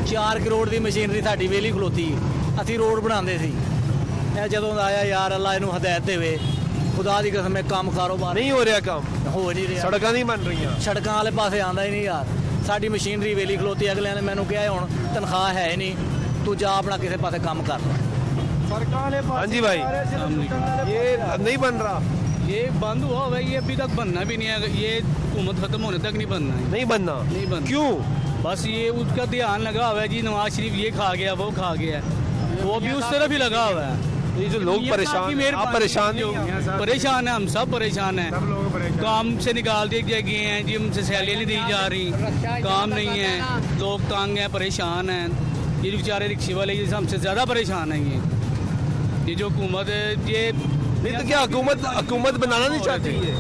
[SPEAKER 10] 4 करोड़ की मशीनरी साडी वेली खलोती है। ਅਸੀਂ ਰੋਡ ਬਣਾਉਂਦੇ ਸੀ। ਇਹ ਜਦੋਂ ਦਾ ਆਇਆ ਯਾਰ ਅੱਲਾ ਇਹਨੂੰ ਹਦਾਇਤ ਦੇਵੇ, ਖੁਦਾ ਦੀ ਕਸਮ, ਕੰਮ ਕਾਰੋਬਾਰ
[SPEAKER 1] नहीं हो रहा काम,
[SPEAKER 10] ਹੋ ਨਹੀਂ ਰਿਹਾ।
[SPEAKER 1] सड़क नहीं बन रही।
[SPEAKER 10] ਸੜਕਾਂ ਵਾਲੇ ਪਾਸੇ ਆਂਦਾ ਹੀ ਨਹੀਂ ਯਾਰ। ਸਾਡੀ ਮਸ਼ੀਨਰੀ ਵੇਲੀ ਖਲੋਤੀ, ਅਗਲਿਆਂ ਨੇ ਮੈਨੂੰ ਕਿਹਾ ਹੁਣ ਤਨਖਾਹ ਹੈ ਨਹੀਂ, ਤੂੰ ਜਾ ਆਪਣਾ ਕਿਸੇ ਪਾਸੇ ਕੰਮ ਕਰ ਲੈ।
[SPEAKER 1] हाँ जी भाई, ये नहीं बन रहा,
[SPEAKER 9] ये बंद हुआ हुआ है, ये अभी तक बनना भी नहीं है, ये हुकूमत खत्म होने तक नहीं बनना है।
[SPEAKER 1] नहीं बनना,
[SPEAKER 9] नहीं बनना।
[SPEAKER 1] क्यों?
[SPEAKER 9] बस ये उसका ध्यान लगा हुआ है जी, नवाज शरीफ ये खा गया वो खा गया, वो भी उस तरफ ही लगा हुआ है।
[SPEAKER 1] ये जो लोग परेशान हैं, आप परेशान नहीं हो?
[SPEAKER 9] परेशान है, हम सब परेशान हैं। काम से निकाल दिए गए हैं जी, हमसे सैलरी नहीं दी जा रही, काम नहीं है, लोग तंग हैं, परेशान हैं। ये जो बेचारे रिक्शे वाले ये हमसे ज़्यादा परेशान हैं। ये जो हुकूमत है, ये
[SPEAKER 1] नहीं तो क्या हुकूमत बनाना नहीं चाहती है?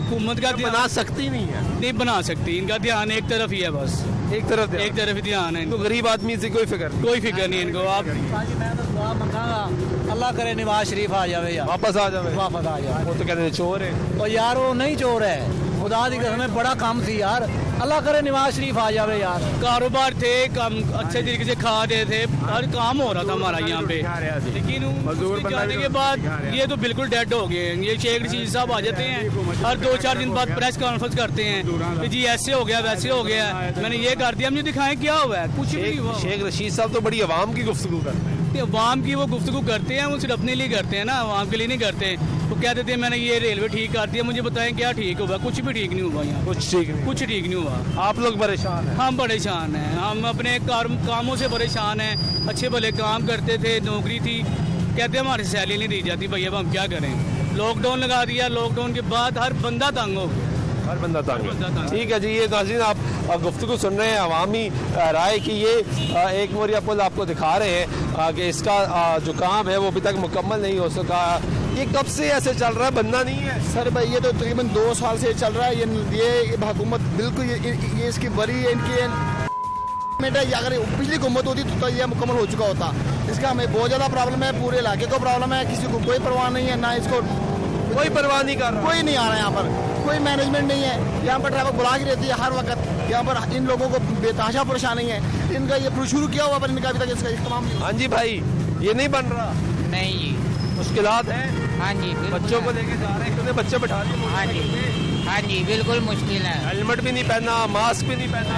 [SPEAKER 9] हुकूमत का
[SPEAKER 1] बना सकती नहीं है,
[SPEAKER 9] नहीं बना सकती, इनका ध्यान एक तरफ ही है, बस
[SPEAKER 1] एक तरफ
[SPEAKER 9] ही ध्यान है
[SPEAKER 1] तो गरीब आदमी से कोई फिक्र नहीं,
[SPEAKER 9] कोई फिक्र नहीं इनको। आप
[SPEAKER 10] मैं तो दुआ मंगागा, अल्लाह करे नवाज शरीफ आ जावे यार,
[SPEAKER 1] वापस आ जाए।
[SPEAKER 10] वापस आ जाए।
[SPEAKER 1] वो तो कहते हैं चोर है।
[SPEAKER 10] और यार वो नहीं चोर है, खुदा दी कसम, बड़ा काम थी यार, अल्लाह करे नवाज शरीफ आ जावे यार।
[SPEAKER 9] कारोबार थे, काम अच्छे तरीके से खा रहे थे, हर काम हो रहा था हमारा यहाँ पे, लेकिन उसके जाने के बाद ये तो बिल्कुल डेड हो गए। ये शेख रशीद साहब आ जाते हैं, हर 2-4 दिन बाद प्रेस कॉन्फ्रेंस करते हैं कि जी ऐसे हो गया वैसे हो गया, मैंने ये कर दिया, मुझे दिखाएं क्या हुआ है, कुछ भी नहीं हुआ।
[SPEAKER 1] शेख रशीद साहब तो बड़ी आवाम की गुफ्तगू करते हैं।
[SPEAKER 9] अवाम की वो गुफ्तगू करते हैं, वो सिर्फ अपने लिए करते हैं ना, अवाम के लिए नहीं करते। वो कह देते हैं मैंने ये रेलवे ठीक कर दिया, मुझे बताएं क्या ठीक हुआ, कुछ भी ठीक नहीं हुआ यहाँ,
[SPEAKER 1] कुछ ठीक नहीं
[SPEAKER 9] हुआ।
[SPEAKER 1] आप लोग परेशान हैं?
[SPEAKER 9] हम परेशान हैं, हम अपने कामों से परेशान हैं। अच्छे भले काम करते थे, नौकरी थी, कहते हमारी सैलरी नहीं दी जाती, भैया अब हम क्या करें। लॉकडाउन लगा दिया, लॉकडाउन के बाद हर बंदा तंग हो गया,
[SPEAKER 1] हर बंदा तंग। ठीक है जी, ये नाज़रीन आप गुफ्तगू सुन रहे हैं अवामी राय की। ये एक मोरिया पुल आपको दिखा रहे हैं कि इसका जो काम है वो अभी तक मुकम्मल नहीं हो सका। ये कब से ऐसे चल रहा है, बनना नहीं है?
[SPEAKER 11] सर भाई ये तो तकरीबन 2 साल से चल रहा है। ये हुकूमत बिल्कुल ये इसकी बड़ी है, इनकी अगर पिछली हुकूमत होती तो ये मुकम्मल हो चुका होता। इसका हमें बहुत ज़्यादा प्रॉब्लम है, पूरे इलाके को प्रॉब्लम है, किसी को कोई परवाह नहीं है, ना इसको
[SPEAKER 1] कोई परवाह नहीं कर रहा,
[SPEAKER 11] कोई नहीं आ रहा है यहाँ पर, कोई मैनेजमेंट नहीं है। यहाँ पर ट्रैफिक बुला की रहती है हर वक्त, यहाँ पर इन लोगों को बेतहाशा परेशानी है। इनका ये शुरू किया हुआ पर इनका अभी तक इसका इस्तेमाल नहीं।
[SPEAKER 1] हाँ जी भाई, ये नहीं बन रहा?
[SPEAKER 12] नहीं जी,
[SPEAKER 1] मुश्किलात हैं।
[SPEAKER 12] हाँ जी,
[SPEAKER 1] बच्चों को लेके जा रहे हैं, कितने बच्चे बैठा दिए?
[SPEAKER 12] हाँ जी, हाँ जी, बिल्कुल मुश्किल है।
[SPEAKER 1] हेलमेट भी नहीं पहना, मास्क भी नहीं पहना।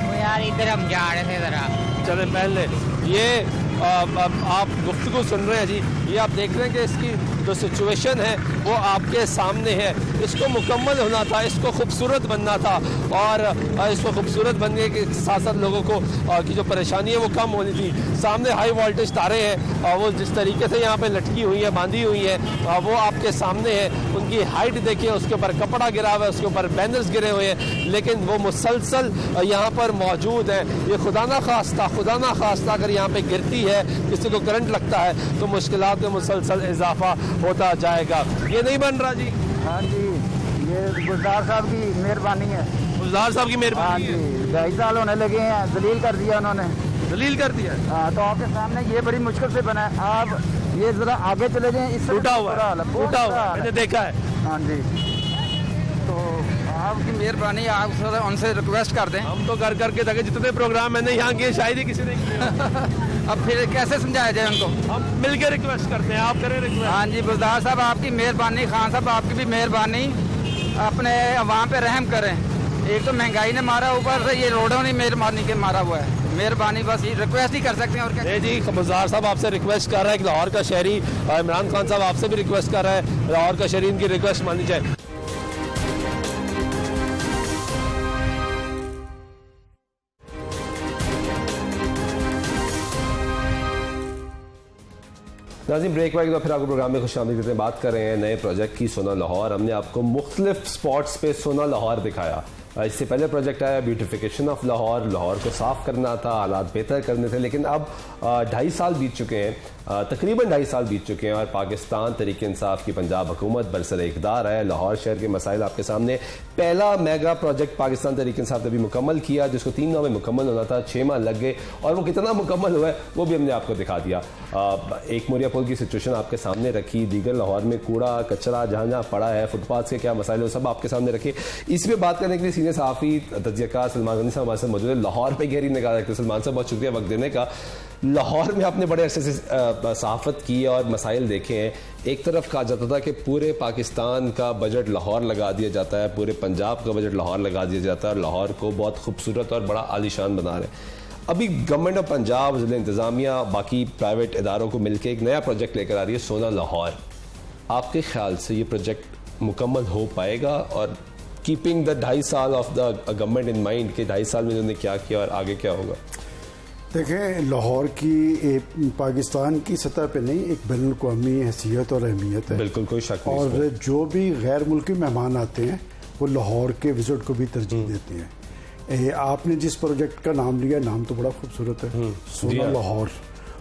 [SPEAKER 12] वो यार इधर हम जा रहे थे ज़रा,
[SPEAKER 1] चले पहन ले। ये आप गुफ्तगू सुन रहे हैं जी, ये आप देख रहे हैं कि इसकी जो सिचुएशन है वो आपके सामने है। इसको मुकम्मल होना था, इसको खूबसूरत बनना था, और इसको खूबसूरत बनने के साथ साथ लोगों को की जो परेशानी है वो कम होनी थी। सामने हाई वोल्टेज तारे हैं, वो जिस तरीके से यहाँ पे लटकी हुई है, बांधी हुई है, वो आपके सामने है। उनकी हाइट देखिए, उसके ऊपर कपड़ा गिरा हुआ है, उसके ऊपर बैनर्स गिरे हुए हैं, लेकिन वो मुसलसल यहाँ पर मौजूद है। ये खुदा ना खास्ता अगर यहाँ पे गिरती है, किसी को करंट लगता है तो मुश्किलात में मुसलसल इजाफा होता जाएगा। ये नहीं बन रहा जी?
[SPEAKER 11] हाँ जी, ये गुलजार साहब की मेहरबानी है।
[SPEAKER 1] गुलजार साहब की मेहरबानी है।
[SPEAKER 11] 2.5 साल होने लगे हैं, दलील कर दिया उन्होंने,
[SPEAKER 1] दलील कर दिया।
[SPEAKER 11] हाँ, तो आपके सामने ये बड़ी मुश्किल से बना है। आप ये जरा आगे चले जाएं, इससे
[SPEAKER 1] टूटा हुआ मैंने देखा है।
[SPEAKER 11] हाँ जी, तो आपकी मेहरबानी, आप उनसे रिक्वेस्ट कर दें।
[SPEAKER 1] हम तो कर करके थके, जितने प्रोग्राम मैंने यहाँ किए शायद ही किसी ने किए।
[SPEAKER 11] अब फिर कैसे समझाया जाए उनको?
[SPEAKER 1] हम मिलकर रिक्वेस्ट करते हैं, आप करें रिक्वेस्ट।
[SPEAKER 11] हाँ जी, गुलजार साहब आपकी मेहरबानी, खान साहब आपकी भी मेहरबानी, अपने अवाम पे रहम करें। एक तो महंगाई ने मारा, ऊपर से ये रोडों ने मेहरबानी के मारा हुआ है। मेहरबानी, बस ये रिक्वेस्ट ही कर सकते हैं और क्या।
[SPEAKER 1] जी, गुलजार साहब आपसे रिक्वेस्ट कर रहा है कि लाहौर का शहरी, इमरान खान साहब आपसे भी रिक्वेस्ट कर रहा है, लाहौर का शहरी इनकी रिक्वेस्ट मानी जाए। नाज़रीन, ब्रेक वाइक तो फिर आपको प्रोग्राम में खुशामदीद करते हैं। बात कर रहे हैं नए प्रोजेक्ट की, सोना लाहौर। हमने आपको मुख्तलिफ स्पॉट्स पे सोना लाहौर दिखाया। इससे पहले प्रोजेक्ट आया ब्यूटिफिकेशन ऑफ लाहौर, लाहौर को साफ़ करना था, हालात बेहतर करने थे, लेकिन अब 2.5 साल बीत चुके हैं, तकरीबन 2.5 साल बीत चुके हैं, और पाकिस्तान तहरीक इंसाफ की पंजाब हुकूमत बरसरे इक़्तिदार है। लाहौर शहर के मसाइल आपके सामने। पहला मेगा प्रोजेक्ट पाकिस्तान तहरीक इंसाफ ने भी मुकम्मल किया, जिसको 3 माह में मुकम्मल होना था, 6 माह लग गए, और वो कितना मुकम्मल हुआ है वो भी हमने आपको दिखा दिया। एक मोरिया पुल की सिचुएशन आपके सामने रखी, दीगर लाहौर में कूड़ा कचरा जहाँ जहाँ पड़ा है, फुटपाथ के क्या मसाइल है, सब आपके सामने रखे। इस पर बात करने के लिए सीनियर सहाफ़ी तज्ज़ियाकार सलमान गनी साहब हमारे साथ मौजूद है। लाहौर पर गहरी निगाह रखते हैं। सलमान साहब, बहुत शुक्रिया वक्त देने का। लाहौर में आपने बड़े अरसे से सहाफ़त की है और मसाइल देखे हैं। एक तरफ कहा जाता था कि पूरे पाकिस्तान का बजट लाहौर लगा दिया जाता है, पूरे पंजाब का बजट लाहौर लगा दिया जाता है और लाहौर को बहुत खूबसूरत और बड़ा आलीशान बना रहे हैं। अभी गवर्नमेंट ऑफ पंजाब, ज़िला इंतज़ामिया, बाकी प्राइवेट इदारों को मिलकर एक नया प्रोजेक्ट लेकर आ रही है, सोना लाहौर। आपके ख्याल से ये प्रोजेक्ट मुकम्मल हो पाएगा? और कीपिंग द 2.5 साल of the government in mind कि 2.5 साल में उन्होंने क्या किया और आगे क्या होगा?
[SPEAKER 13] देखें, लाहौर की पाकिस्तान की सतह पे नहीं, एक बैनुल-अक़वामी हैसियत और अहमियत है।
[SPEAKER 1] बिल्कुल, कोई शक नहीं।
[SPEAKER 13] और जो भी गैर मुल्की मेहमान आते हैं वो लाहौर के विजिट को भी तरजीह देते हैं। आपने जिस प्रोजेक्ट का नाम लिया, नाम तो बड़ा खूबसूरत है, सोना लाहौर।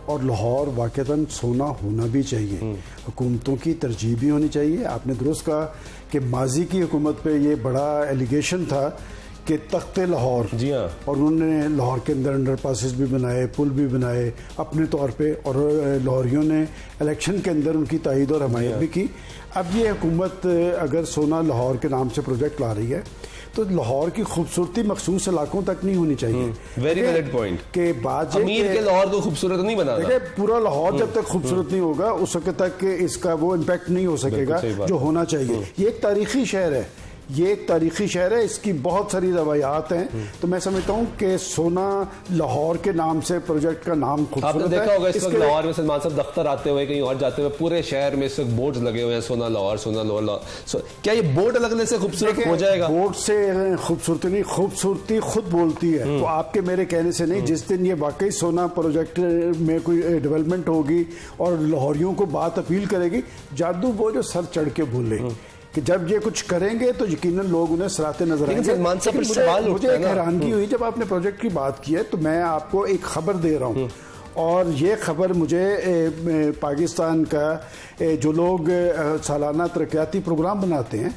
[SPEAKER 13] और लाहौर वाक़तन सोना होना भी चाहिए, हुकूमतों की तरजीह भी होनी चाहिए। आपने दुरुस्त कहा कि माजी की हुकूमत पे ये बड़ा एलिगेशन था कि तख्ते लाहौर,
[SPEAKER 1] जी हाँ,
[SPEAKER 13] और उन्होंने लाहौर के अंदर अंडर पासिस भी बनाए, पुल भी बनाए अपने तौर पे, और लाहौरियों ने इलेक्शन के अंदर उनकी तायद और हमायत भी की। अब ये हुकूमत अगर सोना लाहौर के नाम से प्रोजेक्ट ला रही है तो लाहौर की खूबसूरती मखसूस इलाकों तक नहीं होनी चाहिए।
[SPEAKER 1] Very valid point.
[SPEAKER 13] के बाद
[SPEAKER 1] अमीर के लाहौर को खूबसूरत नहीं बनाना।
[SPEAKER 13] देखिए, पूरा लाहौर जब तक खूबसूरत नहीं होगा उस वक्त तक इसका वो इम्पैक्ट नहीं हो सकेगा जो होना चाहिए। ये एक तारीखी शहर है, ये एक तारीखी शहर है, इसकी बहुत सारी रवायात हैं। तो मैं समझता हूँ कि सोना लाहौर के नाम से प्रोजेक्ट का नाम खूबसूरत है।
[SPEAKER 1] आपने देखा होगा इस वक्त लाहौर में सलमान साहब दफ्तर आते हुए, कहीं और जाते हुए, पूरे शहर में इस वक्त बोर्ड लगे हुए हैं, सोना लाहौर, सोना लाहौर। क्या ये बोर्ड लगने से खूबसूरत हो जाएगा?
[SPEAKER 13] बोर्ड से खूबसूरती नहीं, खूबसूरती खुद बोलती है। तो आपके मेरे कहने से नहीं, जिस दिन ये वाकई सोना प्रोजेक्ट में कोई डेवलपमेंट होगी और लाहौरियों को बात अपील करेगी, जादू वो जो सर चढ़ के बोले कि जब ये कुछ करेंगे तो यकीनन लोग उन्हें सराहते नजर आएंगे। मुझे एक हैरानगी हुई जब आपने प्रोजेक्ट की बात की है, तो मैं आपको एक खबर दे रहा हूँ, और ये खबर मुझे पाकिस्तान का जो लोग सालाना तरक्याती प्रोग्राम बनाते हैं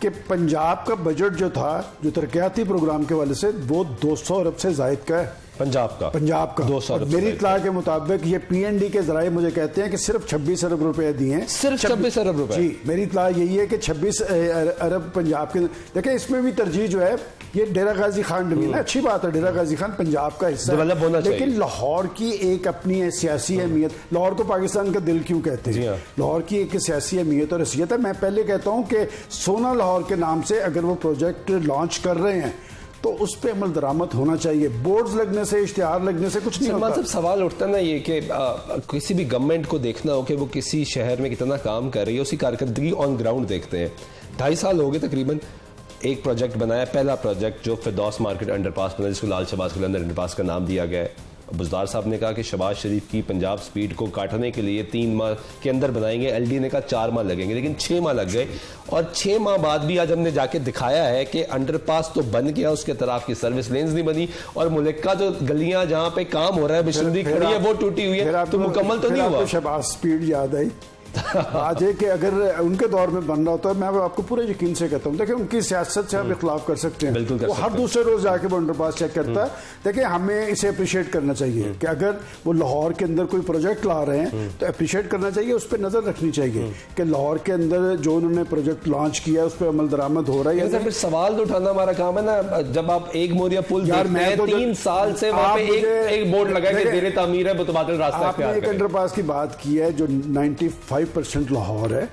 [SPEAKER 13] कि पंजाब का बजट जो था, जो तरक्याती प्रोग्राम के वाले से, वो 200 अरब से जायद का है। पंजाब का
[SPEAKER 1] 200 अरब।
[SPEAKER 13] मेरी इत्तला के मुताबिक ये PND के जराए मुझे कहते हैं कि सिर्फ 26 अरब रुपए दिए हैं।
[SPEAKER 1] सिर्फ 26 अरब रुपए? जी,
[SPEAKER 13] मेरी इत्तला यही है कि 26 अरब पंजाब के। देखें, इसमें भी तरजीह जो है, ये डेरा गाजी खान डमीन है, अच्छी बात है, डेरा गाजी खान पंजाब का हिस्सा है, लेकिन लाहौर की एक अपनी सियासी अहमियत, लाहौर को पाकिस्तान का दिल क्यों कहते हैं, लाहौर की एक सियासी अहमियत और हैसियत है। मैं पहले कहता हूँ कि सोना लाहौर के नाम से अगर वो प्रोजेक्ट लॉन्च कर रहे हैं तो उस पर अमल दरामद होना चाहिए। बोर्ड्स लगने से, इश्तिहार लगने से कुछ नहीं होता।
[SPEAKER 1] मतलब सवाल उठता ना ये कि किसी भी गवर्नमेंट को देखना हो कि वो किसी शहर में कितना काम कर रही है, उसकी कारकर्दगी ऑन ग्राउंड देखते हैं। 2.5 साल हो गए तकरीबन, एक प्रोजेक्ट बनाया, पहला प्रोजेक्ट जो फिरदौस मार्केट अंडरपास बना, जिसको लाल शहबाज के अंदर अंडरपास का नाम दिया गया है। बुज़दार साहब ने कहा कि शहबाज शरीफ की पंजाब स्पीड को काटने के लिए 3 माह के अंदर बनाएंगे, LD ने कहा 4 माह लगेंगे, लेकिन 6 माह लग गए। और 6 माह बाद भी आज हमने जाके दिखाया है कि अंडरपास तो बन गया, उसके तरफ की सर्विस लेन्स नहीं बनी, और मुल्क का जो गलियां जहां पे काम हो रहा है, मशीनरी खड़ी है, वो टूटी हुई है, तो मुकम्मल तो नहीं हुआ।
[SPEAKER 13] शहबाज स्पीड याद आई आज है कि अगर उनके दौर में बन रहा होता है, मैं आपको पूरे यकीन से कहता हूँ, देखिए उनकी सियासत से आप इख्लाफ कर सकते हैं,
[SPEAKER 1] बिल्कुल
[SPEAKER 13] वो हर दूसरे रोज जाके वो अंडरपास चेक करता है। देखिए, हमें इसे अप्रिशिएट करना चाहिए कि अगर वो लाहौर के अंदर कोई प्रोजेक्ट ला रहे हैं तो अप्रिशिएट करना चाहिए, उस पर नजर रखनी चाहिए कि लाहौर के अंदर जो उन्होंने प्रोजेक्ट लॉन्च किया उस पर अमल दरामद हो रहा है।
[SPEAKER 1] फिर सवाल तो उठाना हमारा काम है ना। जब आप एक मोरिया पुल देखते हैं, 3 साल से वहां पे एक बोर्ड लगा है कि ज़ेरे तामीर है, मुतबादिल रास्ता
[SPEAKER 13] आपने एक अंडरपास की बात की है जो 95% लाहौर है,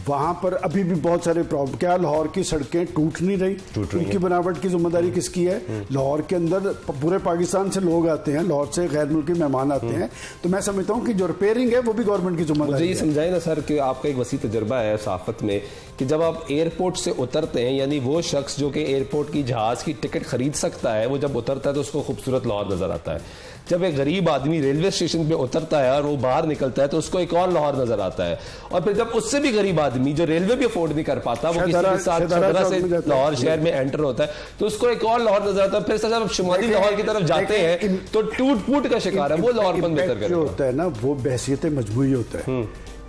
[SPEAKER 13] वहां पर अभी भी बहुत सारे प्रॉब्लम। क्या लाहौर की सड़कें टूट नहीं रही? उनकी बनावट की जिम्मेदारी किसकी है? लाहौर के अंदर पूरे पाकिस्तान से लोग आते हैं, लाहौर से गैर मुल्की मेहमान आते हैं, तो मैं समझता हूं कि जो रिपेयरिंग है वो भी गवर्नमेंट की जिम्मेदारी है।
[SPEAKER 1] मुझे ये समझाए ना सर कि आपका एक वसी तजर्बा है सहाफत में कि जब आप एयरपोर्ट से उतरते हैं, यानी वो शख्स जो कि एयरपोर्ट की जहाज की टिकट खरीद सकता है, वो जब उतरता है तो उसको खूबसूरत लाहौर नजर आता है। जब एक गरीब आदमी रेलवे स्टेशन पे उतरता है और वो बाहर निकलता है तो उसको एक और लाहौर नजर आता है। और फिर जब उससे भी गरीब आदमी जो रेलवे भी अफोर्ड नहीं कर पाता, वो किसी के साथ चदरा से लाहौर शहर में एंटर होता है तो उसको एक और लाहौर नजर आता है। फिर जब शुमाली लाहौर की तरफ जाते हैं तो टूट फूट का शिकार है, वो लाहौरपन बेहतर
[SPEAKER 13] होता है ना, वो बहसियत मजबूरी होता है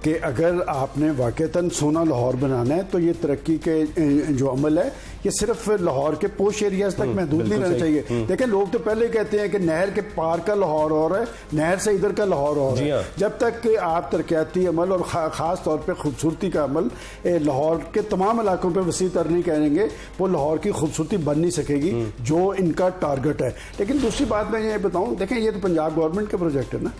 [SPEAKER 13] कि अगर आपने वाकईतन सोना लाहौर बनाना है तो ये तरक्की के जो अमल है ये सिर्फ लाहौर के पोश एरियाज तक महदूद नहीं रहना चाहिए। देखें, लोग तो पहले कहते हैं कि नहर के पार का लाहौर और है, नहर से इधर का लाहौर और है। जब तक कि आप तरक्याती अमल और ख़ास तौर पे खूबसूरती का अमल लाहौर के तमाम इलाकों पे वसी तर नहीं करेंगे, वो लाहौर की खूबसूरती बन नहीं सकेगी जो इनका टारगेट है। लेकिन दूसरी बात मैं ये बताऊँ, देखें ये तो पंजाब गवर्नमेंट का प्रोजेक्ट है ना,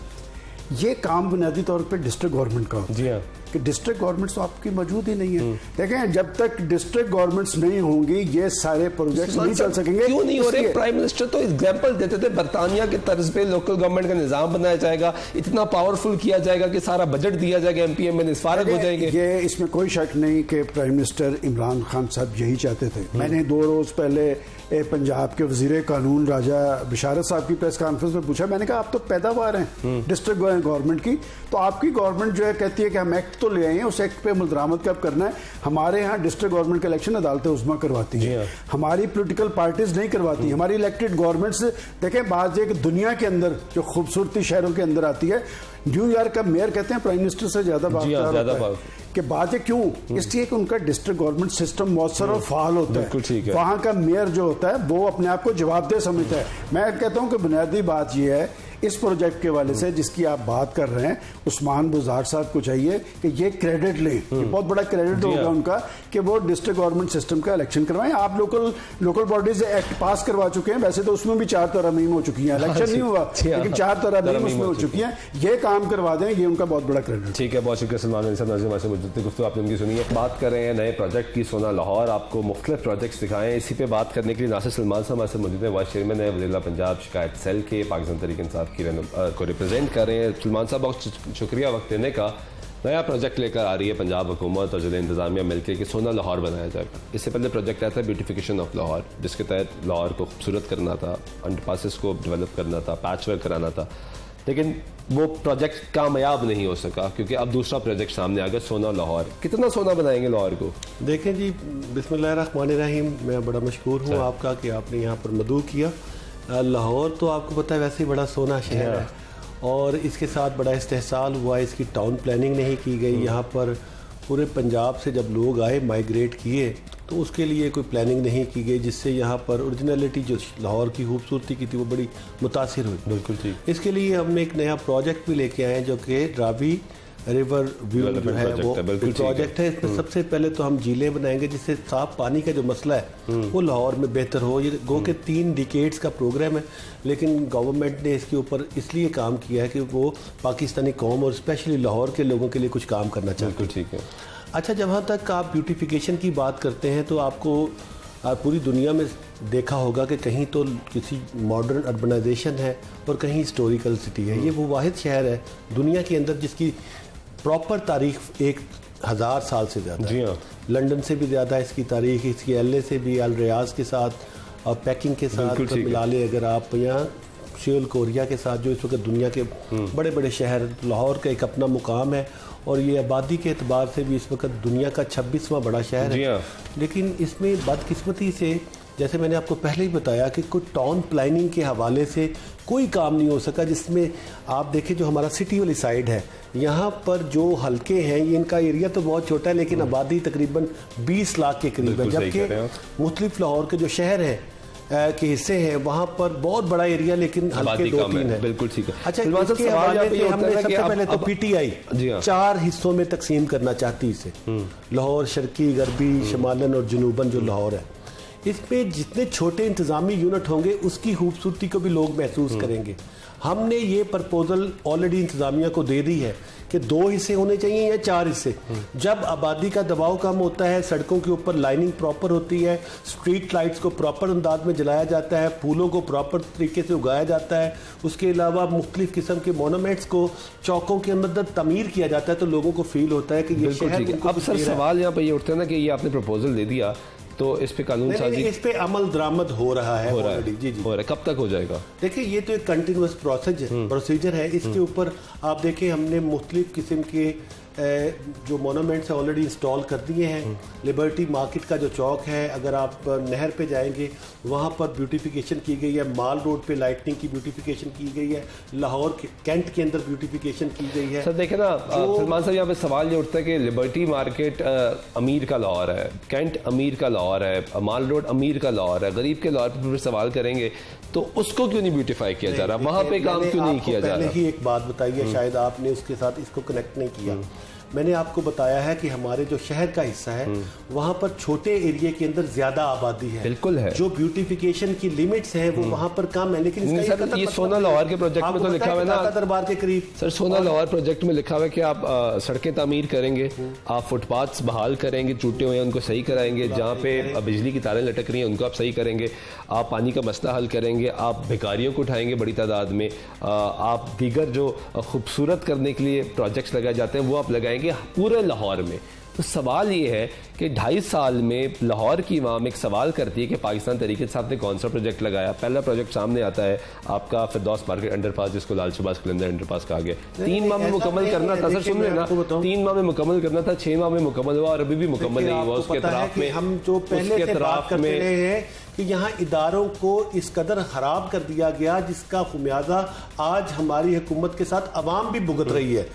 [SPEAKER 13] ये काम बुनियादी तौर पे डिस्ट्रिक्ट गवर्नमेंट का होता है कि डिस्ट्रिक्ट गवर्नमेंट्स तो आपकी मौजूद ही नहीं है। देखें, जब तक डिस्ट्रिक्ट गवर्नमेंट्स नहीं होंगी ये सारे प्रोजेक्ट्स नहीं चल सकेंगे।
[SPEAKER 1] क्यों नहीं हो रहे? प्राइम मिनिस्टर तो एग्जांपल देते थे, बरतानिया के तर्ज पे लोकल गवर्नमेंट का निजाम बनाया जाएगा, इतना पावरफुल किया जाएगा कि सारा बजट दिया जाएगा, एमपीएम में फारग हो जाएंगे।
[SPEAKER 13] ये इसमें कोई शक नहीं कि प्राइम मिनिस्टर इमरान खान साहब यही चाहते थे। मैंने 2 रोज पहले पंजाब के वजीर कानून राजा बिशारत साहब की प्रेस कॉन्फ्रेंस में पूछा, मैंने कहा आप तो पैदावार हैं डिस्ट्रिक्ट गवर्नमेंट की, तो आपकी गवर्नमेंट जो है कहती है कि हम एक्ट तो ले आए हैं, उस एक्ट पे मुलजरामत कब करना है। हमारे यहाँ डिस्ट्रिक्ट गवर्नमेंट का इलेक्शन अदालत उज़्मा करवाती है, हमारी पोलिटिकल पार्टीज नहीं करवाती, हमारी इलेक्टेड गवर्नमेंट्स। देखें, बात यह कि दुनिया के अंदर जो खूबसूरती शहरों के अंदर आती है, न्यूयॉर्क का मेयर कहते हैं प्राइम मिनिस्टर से ज्यादा बात कि बात है क्यों, इसलिए कि उनका डिस्ट्रिक्ट गवर्नमेंट सिस्टम मौसर और फाल होता है। वहां का मेयर जो होता है वो अपने आप को जवाबदेह समझता है। मैं कहता हूं कि बुनियादी बात यह है इस प्रोजेक्ट के वाले से जिसकी आप बात कर रहे हैं, उस्मान बुज़ार साहब को चाहिए कि ये क्रेडिट लें, ये बहुत बड़ा क्रेडिट होगा उनका कि वो डिस्ट्रिक्ट गवर्नमेंट सिस्टम का इलेक्शन करवाएं। आप लोकल बॉडीज एक्ट पास करवा चुके हैं, वैसे तो उसमें भी 4 तरमीम हो चुकी हैं, इलेक्शन नहीं हुआ लेकिन 4 तरमीम उसमें हो चुकी हैं, ये काम करवा दें, ये उनका बहुत बड़ा क्रेडिट।
[SPEAKER 1] ठीक है, बहुत शुक्रिया सलमान साहब, गुफ्तगू आपने उनकी सुनी है। बात कर रहे हैं नए प्रोजेक्ट की, सोना लाहौर आपको मुख्तलिफ प्रोजेक्ट्स दिखाएं। इसी पे बात करने के लिए नासिर सलमान साहब हमारे मौजूद है, वाइस चेयरमैन है वज़ीर पंजाब शिकायत सेल के, पाकिस्तान तहरीक इंसाफ की रिप्रेजेंट कर रहे हैं। सलमान साहब बहुत शुक्रिया वक्त देने का। नया प्रोजेक्ट लेकर आ रही है पंजाब हुकूमत और ज़िला इंतज़ामिया मिलकर कि सोना लाहौर बनाया जाएगा। इससे पहले प्रोजेक्ट आया था ब्यूटिफिकेशन ऑफ लाहौर, जिसके तहत लाहौर को खूबसूरत करना था, अंडरपासेस को डेवलप करना था, पैच वर्क कराना था, लेकिन वो प्रोजेक्ट कामयाब नहीं हो सका क्योंकि अब दूसरा प्रोजेक्ट सामने आ गया, सोना लाहौर। कितना सोना बनाएंगे लाहौर को?
[SPEAKER 14] देखें जी, बिस्मिल्लाहिर्रहमानिर्रहीम, मैं बड़ा मशहूर हूँ आपका कि आपने यहाँ पर मदऊ किया। लाहौर तो आपको पता है वैसे ही बड़ा सोना शहर है और इसके साथ बड़ा इस्तेहसाल हुआ, इसकी टाउन प्लानिंग नहीं की गई। यहाँ पर पूरे पंजाब से जब लोग आए, माइग्रेट किए, तो उसके लिए कोई प्लानिंग नहीं की गई, जिससे यहाँ पर ओरिजिनलिटी जो लाहौर की खूबसूरती की थी वो बड़ी मुतासिर हुई।
[SPEAKER 1] बिल्कुल ठीक।
[SPEAKER 14] इसके लिए हम एक नया प्रोजेक्ट भी लेके आए जो कि रावी रिवर व्यू जो है वो प्रोजेक्ट है। इसमें सबसे पहले तो हम झीलें बनाएंगे जिससे साफ पानी का जो मसला है वो लाहौर में बेहतर हो। ये गो के 3 डिकेड्स का प्रोग्राम है, लेकिन गवर्नमेंट ने इसके ऊपर इसलिए काम किया है कि वो पाकिस्तानी कौम और स्पेशली लाहौर के लोगों के लिए कुछ काम करना चाहते हैं।
[SPEAKER 1] ठीक है।
[SPEAKER 14] अच्छा, जहाँ तक आप ब्यूटिफिकेशन की बात करते हैं तो आपको पूरी दुनिया में देखा होगा कि कहीं तो किसी मॉडर्न अर्बनाइजेशन है और कहीं हिस्टोरिकल सिटी है। ये वो वाहिद शहर है दुनिया के अंदर जिसकी प्रॉपर तारीख 1000 साल से ज़्यादा है। लंदन से भी ज़्यादा इसकी तारीख, इसकी एलए से भी, अल रियाज के साथ और पैकिंग के साथ मिला ले अगर आप, यहाँ सियोल कोरिया के साथ, जो इस वक्त दुनिया के बड़े बड़े शहर, लाहौर का एक अपना मुकाम है और ये आबादी के एतबार से भी इस वक्त दुनिया का 26वां बड़ा शहर है। लेकिन इसमें बदकिस्मती से, जैसे मैंने आपको पहले ही बताया कि कोई टाउन प्लानिंग के हवाले से कोई काम नहीं हो सका। जिसमें आप देखें जो हमारा सिटी वाली साइड है, यहाँ पर जो हल्के हैं, ये इनका एरिया तो बहुत छोटा है लेकिन आबादी तकरीबन 20 लाख के करीब है, जबकि मुख्तलिफ लाहौर के जो शहर हैं के हिस्से हैं वहाँ पर बहुत बड़ा एरिया लेकिन हल्के 2-3 है।
[SPEAKER 1] बिल्कुल ठीक है।
[SPEAKER 14] अच्छा, इसके हवाले से हमने सबसे पहले तो पीटीआई 4 हिस्सों में तकसीम करना चाहती इसे, लाहौर शर्की, गरबी, शमालन और जनूबन जो लाहौर है। इसमें जितने छोटे इंतजामी यूनिट होंगे उसकी खूबसूरती को भी लोग महसूस करेंगे। हमने ये प्रपोजल ऑलरेडी इंतजामिया को दे दी है कि 2 हिस्से होने चाहिए या 4 हिस्से। जब आबादी का दबाव कम होता है, सड़कों के ऊपर लाइनिंग प्रॉपर होती है, स्ट्रीट लाइट्स को प्रॉपर अंदाज में जलाया जाता है, फूलों को प्रॉपर तरीके से उगाया जाता है, उसके अलावा मुख्तलिफ किस्म के मोनूमेंट्स को चौकों के अंदर तमीर किया जाता है, तो लोगों को फील होता है कि ये शहर।
[SPEAKER 1] अब सर सवाल यहाँ पर ये उठता है ना कि ये आपने प्रपोजल दे दिया तो इस पे कानून साजी,
[SPEAKER 14] इस पे अमल दरामद हो रहा है
[SPEAKER 1] ऑलरेडी। जी जी हो रहा है, कब तक हो जाएगा?
[SPEAKER 14] देखिए ये तो एक कंटिन्यूस प्रोसीजर है। इसके ऊपर आप देखिए हमने मुख्तलिफ किस्म के जो मोनूमेंट्स हैं ऑलरेडी इंस्टॉल कर दिए हैं। लिबर्टी मार्केट का जो चौक है, अगर आप नहर पे जाएंगे वहाँ पर ब्यूटिफिकेशन की गई है। माल रोड पे लाइटनिंग की ब्यूटिफिकेशन की गई है। लाहौर के कैंट के अंदर ब्यूटिफिकेशन की गई है।
[SPEAKER 1] सर देखे ना सलमान साहब, यहाँ पे सवाल ये उठता है कि लिबर्टी मार्केट अमीर का लाहौर है, कैंट अमीर का लाहौर है, माल रोड अमीर का लाहौर है, गरीब के लाहौर पर फिर सवाल करेंगे तो उसको क्यों नहीं ब्यूटिफाई किया जा रहा, वहाँ पे काम क्यों नहीं किया जा रहा?
[SPEAKER 14] पहले ही एक बात बताइए, शायद आपने उसके साथ इसको कनेक्ट नहीं किया। मैंने आपको बताया है कि हमारे जो शहर का हिस्सा है वहाँ पर छोटे एरिया के अंदर ज्यादा आबादी है।
[SPEAKER 1] बिल्कुल है।
[SPEAKER 14] जो ब्यूटिफिकेशन की लिमिट्स हैं वो वहाँ पर कम है, लेकिन
[SPEAKER 1] सर ये सोना लाहौर के प्रोजेक्ट में तो लिखा हुआ है ना,
[SPEAKER 14] दरबार के करीब
[SPEAKER 1] सर सोना लाहौर प्रोजेक्ट में लिखा हुआ है कि आप सड़कें तामीर करेंगे, आप फुटपाथ्स बहाल करेंगे, टूटे हुए हैं उनको सही कराएंगे, जहाँ पे बिजली की तारें लटक रही हैं उनको आप सही करेंगे, आप पानी का मसला हल करेंगे, आप भिखारियों को उठाएंगे बड़ी तादाद में, आप दीगर जो खूबसूरत करने के लिए प्रोजेक्ट्स लगाए जाते हैं वो आप लगाएंगे पूरे लाहौर में। तो सवाल ये है कि 2.5 साल में लाहौर की आवाम एक सवाल करती है कि पाकिस्तान तहरीक इंसाफ ने कौन सा प्रोजेक्ट लगाया। पहला प्रोजेक्ट सामने आता है आपका फिरदौस मार्केट अंडरपास, जिसको लाल शहबाज कलंदर अंडरपास कहा गया। 3 माह में मुकम्मल करना था, सर सुन लेना, 3 माह में मुकम्मल करना था, 6 माह में मुकम्मल हुआ और अभी भी मुकम्मल नहीं हुआ। उसके अतराफ में
[SPEAKER 14] हम जो पहले से बात करते रहे हैं कि यहाँ इदारों को इस कदर खराब कर दिया गया जिसका खुमियाजा आज हमारी हुकूमत के साथ अवाम भी भुगत रही है।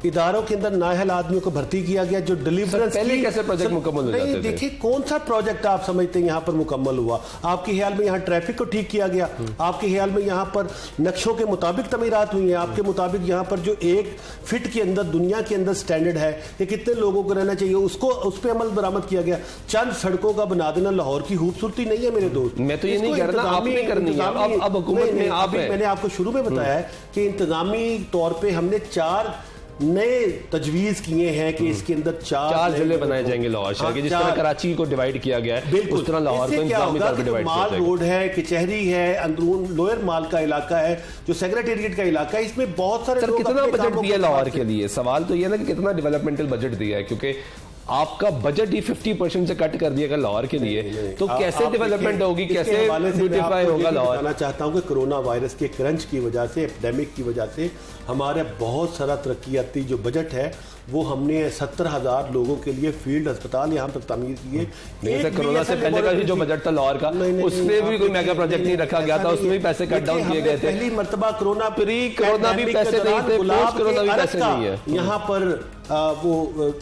[SPEAKER 14] इदारों के अंदर नाअहल आदमियों को भर्ती किया गया जो डिलीवरेंस
[SPEAKER 1] पहले कैसे प्रोजेक्ट मुकम्मल हो जाते थे?
[SPEAKER 14] देखिए कौन सा प्रोजेक्ट आप समझते हैं यहाँ पर मुकम्मल हुआ? आपके ख्याल में यहाँ ट्रैफिक को ठीक किया गया? आपके ख्याल में यहाँ पर नक्शों के मुताबिक तमीरात हुई हैं? आपके मुताबिक यहाँ पर जो 1 फीट के अंदर दुनिया के अंदर स्टैंडर्ड है कि कितने लोगों को रहना चाहिए उसको उस पर अमल बरामद किया गया? चंद सड़कों का बना देना लाहौर की खूबसूरती नहीं है मेरे दोस्त।
[SPEAKER 1] मैं तो ये नहीं कह रहा, आपने करनी है, अब हुकूमत में आप हैं।
[SPEAKER 14] मैंने आपको शुरू में बताया है कि इंतजामी तौर पर हमने 4 नए तजवीज किए हैं कि इसके अंदर 4
[SPEAKER 1] जिले बनाए जाएंगे लाहौर शहर के, जिस तरह कराची को डिवाइड किया गया है उस तरह लाहौर को इंतजामी तौर पर डिवाइड किया जाएगा।
[SPEAKER 14] माल रोड है, कचहरी है, अंदरून लोअर माल का इलाका है, जो सेक्रेटेरिएट का इलाका है, इसमें बहुत सारे लोग
[SPEAKER 1] कितना बजट दिया लाहौर के लिए? सवाल तो ये ना कि कितना डेवलपमेंटल बजट दिया है, क्योंकि आपका बजट ही 50% से कट कर दिया लाहौर के लिए, तो कैसे डेवलपमेंट होगी, कैसे ब्यूटीफाई होगा लाहौर?
[SPEAKER 14] बताना चाहता हूं कि कोरोना वायरस के क्रंच की वजह से, एपिडेमिक की वजह से हमारे बहुत सारा तरक्याती जो बजट है वो हमने 70,000 लोगों के लिए फील्ड अस्पताल यहाँ तक तामीर किए।
[SPEAKER 1] नहीं सर, कोरोना से पहले का जो बजट था लाहौर का उसमें भी कोई मेगा प्रोजेक्ट नहीं रखा गया था, उसमें भी पैसे कट डाउन किए गए थे।
[SPEAKER 14] पहली मरतबा कोरोना
[SPEAKER 1] प्री कोरोना भी पैसे नहीं थे, पोस्ट कोरोना भी पैसे नहीं है।
[SPEAKER 14] यहाँ पर वो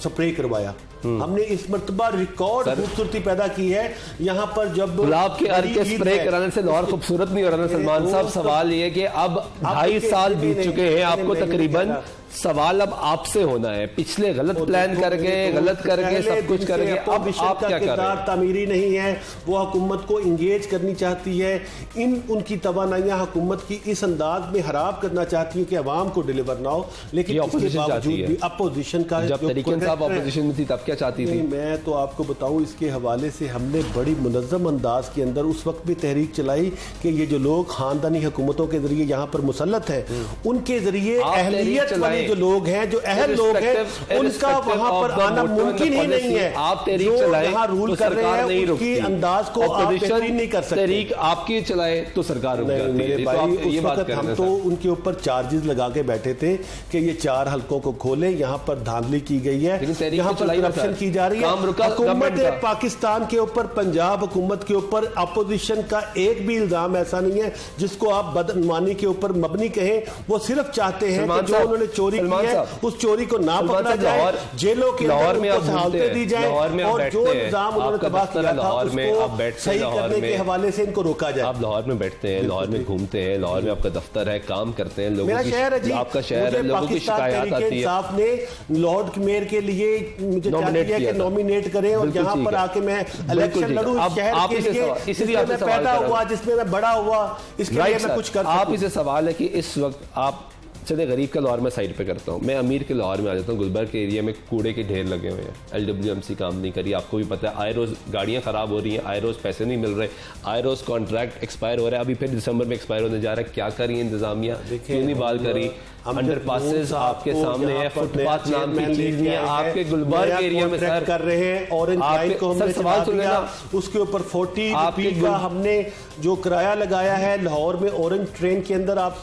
[SPEAKER 14] स्प्रे करवाया हमने, इस मरतबा रिकॉर्ड खूबसूरती पैदा की है यहाँ पर। जब
[SPEAKER 1] गुलाब के अर्क के स्प्रे कराने से लाहौर खूबसूरत नहीं हो रहा ना सलमान साहब? सवाल ये कि अब 2.5 साल बीत चुके हैं, आपको तकरीबन सवाल अब आपसे होना है। पिछले गलत प्लान करके, गलत करके, सब कुछ करके अब आप क्या कर रहे हैं?
[SPEAKER 14] तामीरी नहीं है, वो हुकूमत को इंगेज करनी चाहती है, उनकी तवानाइयां हुकूमत की इस अंदाज में खराब करना चाहती है कि अवाम को डिलीवर ना हो। लेकिन इसके बावजूद भी अपोजिशन का,
[SPEAKER 1] जब तरीके साहब अपोजिशन में थी तब क्या चाहती थी?
[SPEAKER 14] मैं तो आपको बताऊं, इसके हवाले से हमने बड़ी मुनज़्ज़म अंदाज के अंदर उस वक्त भी तहरीक चलाई कि ये जो लोग खानदानी हुकूमतों के जरिए यहाँ पर मुसल्लत है, उनके जरिए अहलियत वाले जो लोग हैं, जो अहल लोग हैं, उनका वहां पर आना मुमकिन ही नहीं है।
[SPEAKER 1] आप तहरीक चलाएं
[SPEAKER 14] यहाँ रूल कर रहे हैं, उसकी अंदाज को आप बेहतरीन नहीं कर सकते।
[SPEAKER 1] तहरीक आपकी चलाए तो सरकार
[SPEAKER 14] मेरे भाई, उस वक्त हम तो उनके ऊपर चार्जेस लगा के बैठे थे कि ये 4 हलकों को खोले, यहाँ पर धांधली की गई है, यहाँ पर करप्शन की जा रही है। हुकूमत पाकिस्तान के ऊपर, पंजाब हुकूमत के ऊपर अपोजिशन का एक भी इल्जाम ऐसा नहीं है जिसको आप बदनमानी के ऊपर मबनी कहें। वो सिर्फ चाहते हैं कि जो उन्होंने चोरी की है उस चोरी को ना पकड़ा जाए, जेलों के
[SPEAKER 1] लाहौर में
[SPEAKER 14] सहायतें दी जाए और जो निजाम उन्होंने तबाह किया था उसको सही करने के हवाले से इनको रोका जाए।
[SPEAKER 1] आप लाहौर में बैठते हैं, लाहौर में घूमते हैं, लाहौर में आपका दफ्तर है, काम करते हैं, लोगों की, आपका शहर है, लोगों की शिकायत आती है।
[SPEAKER 14] साहब ने लॉर्ड मेयर के लिए मुझे चाहती है कि नॉमिनेट करें और यहाँ पर आके मैं इलेक्शन लड़ूं शहर के लिए, इसलिए मैं पैदा हुआ, जिसमें मैं बड़ा हुआ, इसके लिए मैं कुछ कर सकूं।
[SPEAKER 1] आप इसे सवाल है कि इस वक्त आप चले गरीब का लाहौर में साइड पे करता हूँ, मैं अमीर के लाहौर में आ जाता हूँ। गुलबर्ग के एरिया में कूड़े के ढेर लगे हुए हैं, LWMC काम नहीं करी, आपको भी पता है। आए रोज़ गाड़ियाँ ख़राब हो रही हैं, आए रोज़ पैसे नहीं मिल रहे, आए रोज़ कॉन्ट्रैक्ट एक्सपायर हो रहा है, अभी फिर दिसंबर में एक्सपायर होने जा रहा है। क्या करी इंतजामिया, क्यों नहीं बहाल करी? अंडरपासेस आपके सामने है, फुटपाथ नाम की चीज नहीं है आपके गुलबर्ग एरिया में सर
[SPEAKER 14] कर रहे हैं। ऑरेंज लाइन को हमने
[SPEAKER 1] सवाल सुन लेना,
[SPEAKER 14] उसके ऊपर 40 रुपये का हमने जो किराया लगाया है लाहौर में ऑरेंज ट्रेन के अंदर, आप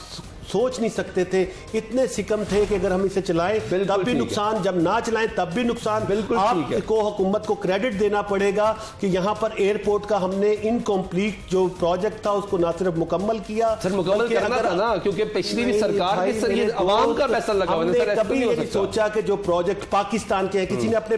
[SPEAKER 14] सोच नहीं सकते थे, इतने सिकम थे कि अगर हम इसे चलाएं तब भी नुकसान, जब ना चलाएं तब भी नुकसान।
[SPEAKER 1] बिल्कुल
[SPEAKER 14] आपको हुकूमत को क्रेडिट देना पड़ेगा कि यहाँ पर एयरपोर्ट का हमने इनकम्प्लीट जो प्रोजेक्ट था उसको ना सिर्फ मुकम्मल किया,
[SPEAKER 1] सर मुकम्मल करना था ना, क्योंकि पिछली भी सरकार के सर ये अवाम का पैसा लगा हुआ है सर।
[SPEAKER 14] कभी नहीं सोचा कि जो प्रोजेक्ट पाकिस्तान के हैं, किसी ने अपने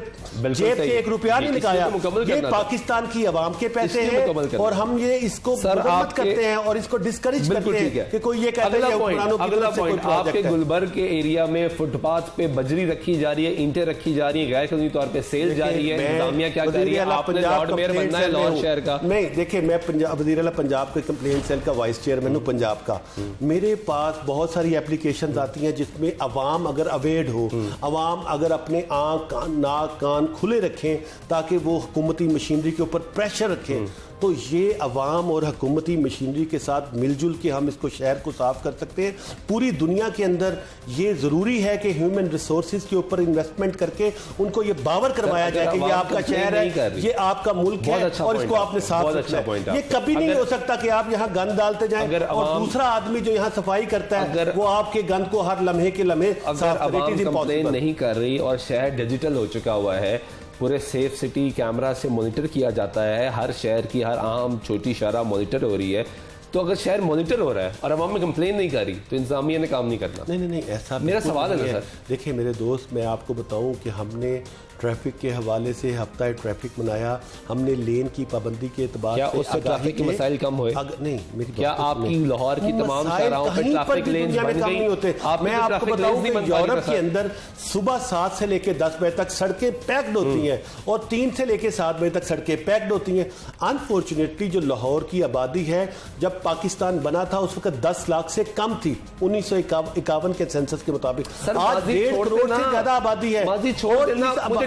[SPEAKER 14] जेब से 1 रुपया नहीं निकाला, ये पाकिस्तान की अवाम के पैसे हैं और हम ये इसको मरम्मत करते हैं और इसको डिस्करेज करते हैं कि कोई ये कहता है।
[SPEAKER 1] अगला पॉइंट, आपके गुलबर्ग के एरिया में फुटपाथ पे बजरी रखी जा रही है, ईंटें रखी जा रही है, गैर कानूनी तौर पे सेल जा रही है, इंतजामिया क्या कर रही है? आपने लॉर्ड मेयर बनना है लाहौर शहर का।
[SPEAKER 14] नहीं देखिए, मैं वज़ीर आला पंजाब के कंप्लेंट सेल का वाइस चेयरमैन हूँ पंजाब का। मेरे पास बहुत सारी एप्लीकेशन आती हैं जिसमें अवाम अगर अवेयर हो, अवाम अगर अपने आँख नाक कान खुले रखें ताकि वो हुकूमती मशीनरी के ऊपर प्रेशर रखें, तो ये अवाम और हुकूमती मशीनरी के साथ मिलजुल के हम इसको शहर को साफ कर सकते हैं। पूरी दुनिया के अंदर ये ज़रूरी है कि ह्यूमन रिसोर्सेज के ऊपर इन्वेस्टमेंट करके उनको ये बावर करवाया जाए कि ये आपका शहर है, ये आपका मुल्क है और इसको आपने साफ रखना है। ये कभी नहीं हो सकता कि आप यहाँ गंद डालते जाएं और दूसरा आदमी जो यहाँ सफाई करता है वो आपके गंद को हर लम्हे के लम्हे साफ करे।
[SPEAKER 1] कंप्लेन नहीं कर रही और शहर डिजिटल हो चुका हुआ है, पूरे सेफ सिटी कैमरा से मॉनिटर किया जाता है, हर शहर की हर आम छोटी शहर मॉनिटर हो रही है। तो अगर शहर मॉनिटर हो रहा है और अवाम में कंप्लेन नहीं कर रही तो इंतजामिया ने काम नहीं करना।
[SPEAKER 14] नहीं ऐसा
[SPEAKER 1] मेरा सवाल है ना सर।
[SPEAKER 14] देखिए मेरे दोस्त, मैं आपको बताऊं कि हमने ट्रैफिक के हवाले से हफ्ता ट्रैफिक मनाया, हमने लेन की पाबंदी के एतबार
[SPEAKER 1] क्या उससे ट्रैफिक के मसाइल कम हुए?
[SPEAKER 14] नहीं,
[SPEAKER 1] क्या आपकी लाहौर की तमाम शहरों पर ट्रैफिक लेन बन गई?
[SPEAKER 14] नहीं होते। मैं आपको बताऊं कि यूरोप के अंदर सुबह 7 से लेकर 10 बजे तक सड़कें पैक्ड होती हैं और 3 से लेकर 7 बजे तक सड़कें पैक्ड होती हैं। अनफॉर्चुनेटली जो लाहौर की आबादी है, जब पाकिस्तान बना था उस वक्त 10 लाख से कम थी 1951 के सेंसस के मुताबिक। आज 1.5 करोड़ से ज्यादा आबादी है।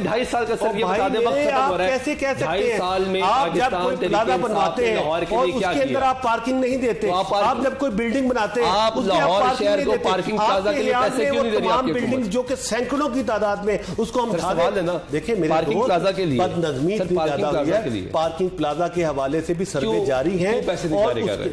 [SPEAKER 1] 2.5 साल का सर, ये बता दें वक्त खत्म हो रहा है।
[SPEAKER 14] कैसे कह सकते हैं?
[SPEAKER 1] 2.5 साल में
[SPEAKER 14] आप जब कोई प्लाजा बनवाते हैं और उसके अंदर आप पार्किंग नहीं देते, आप जब कोई बिल्डिंग बनाते हैं
[SPEAKER 1] आप लाहौर शहर को पार्किंग प्लाजा के लिए पैसे क्यों नहीं दे रही?
[SPEAKER 14] तमाम बिल्डिंग जो कि सैकड़ों की तादाद में उसको हम
[SPEAKER 1] सवाल है ना।
[SPEAKER 14] देखिए मेरे
[SPEAKER 1] पार्किंग प्लाजा के लिए
[SPEAKER 14] बदनज़मी ज्यादा हुई है, पार्किंग प्लाजा के हवाले से भी सर्वे जारी है।
[SPEAKER 1] पैसे नहीं जारी कर रहे?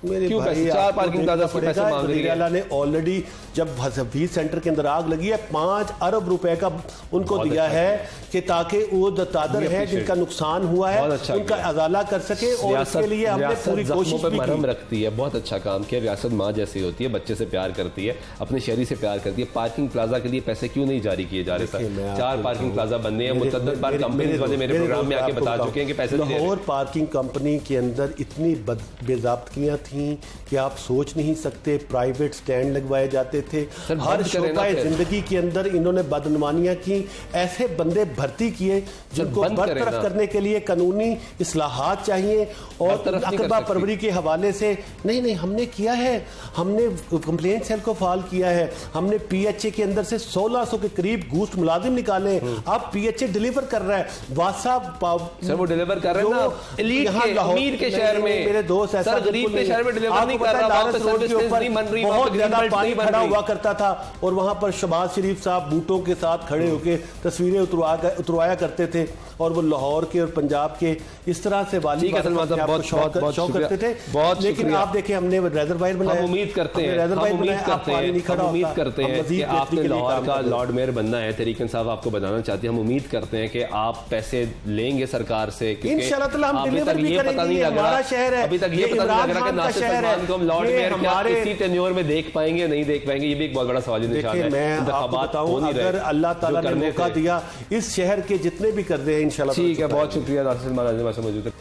[SPEAKER 14] मेरे
[SPEAKER 1] क्यों पैसे? 4 पार्किंग प्लाजा से पैसे मांग रही है।
[SPEAKER 14] ने ऑलरेडी जब हफीज सेंटर के अंदर आग लगी है 5 अरब रुपए का उनको दिया है कि ताकि वो दादर है जिनका नुकसान हुआ है उनका अजाला कर सके और इसके लिए हमने पूरी कोशिश भी
[SPEAKER 1] मरहम रखती है। बहुत अच्छा काम किया। रियासत माँ जैसी होती है, बच्चे से प्यार करती है, अपने शहरी से प्यार करती है। पार्किंग प्लाजा के लिए पैसे क्यों नहीं जारी किए जा रहे सर? 4 पार्किंग प्लाजा बनने हैं, मुतअद्दिद बार कंपनी वाले मेरे प्रोग्राम में आके बता चुके हैं कि पैसे नहीं दे रहे।
[SPEAKER 14] लाहौर पार्किंग कंपनी के अंदर इतनी बेज़ाब्तियां थी कि आप सोच नहीं सकते। प्राइवेट स्टैंड लगवाए जाते थे, हर शोबाए जिंदगी के अंदर इन्होंने बदनमानियां की। ऐसे बंदे भर्ती किए जिनको बरतरफ करने के लिए कानूनी इस्लाहात चाहिए और अकबा परवरी के हवाले से नहीं हमने किया है। हमने कंप्लेंट सेल को फाल किया है, हमने PHA के अंदर से 1600 के करीब घूस मुलाजिम निकाले। अब PHA डिलीवर कर रहा है। वासा
[SPEAKER 1] सर वो डिलीवर कर रहे हैं ना, एलीट के अमीर के शहर में।
[SPEAKER 14] मेरे दोस्त ऐसा
[SPEAKER 1] गरीब के शहर में डिलीवर नहीं कर रहा।
[SPEAKER 14] लारस रोड के ऊपर बहुत ज्यादा पानी खड़ा हुआ करता था और वहां पर शहबाज शरीफ साहब बूटों के साथ खड़े होकर तस्वीरें उतरवाया करते थे और वो लाहौर के और पंजाब के इस तरह से वाली शौक करते थे। लेकिन आप देखें हमने रिजर्वायर बनाया।
[SPEAKER 1] हम उम्मीद करते हैं कि आपने लाहौर का लॉर्ड मेयर बनना है। तरीक इंसाफ आपको बताना चाहते हैं, हम उम्मीद करते हैं कि आप पैसे लेंगे सरकार से, क्योंकि अभी तक ये पता नहीं लग रहा, अभी तक ये पता नहीं लग रहा कि नासिर सलमान को हम लॉर्ड मेयर क्या इसी टेन्योर में देख पाएंगे नहीं देख पाएंगे। ये भी एक बहुत बड़ा सवाल निशान है।
[SPEAKER 14] मैं आपको बताऊं, अगर अल्लाह ताला ने मौका दिया इस शहर के जितने भी कर रहे हैं इंशाल्लाह।
[SPEAKER 1] ठीक है, बहुत शुक्रिया नासिर सलमान मौजूद है।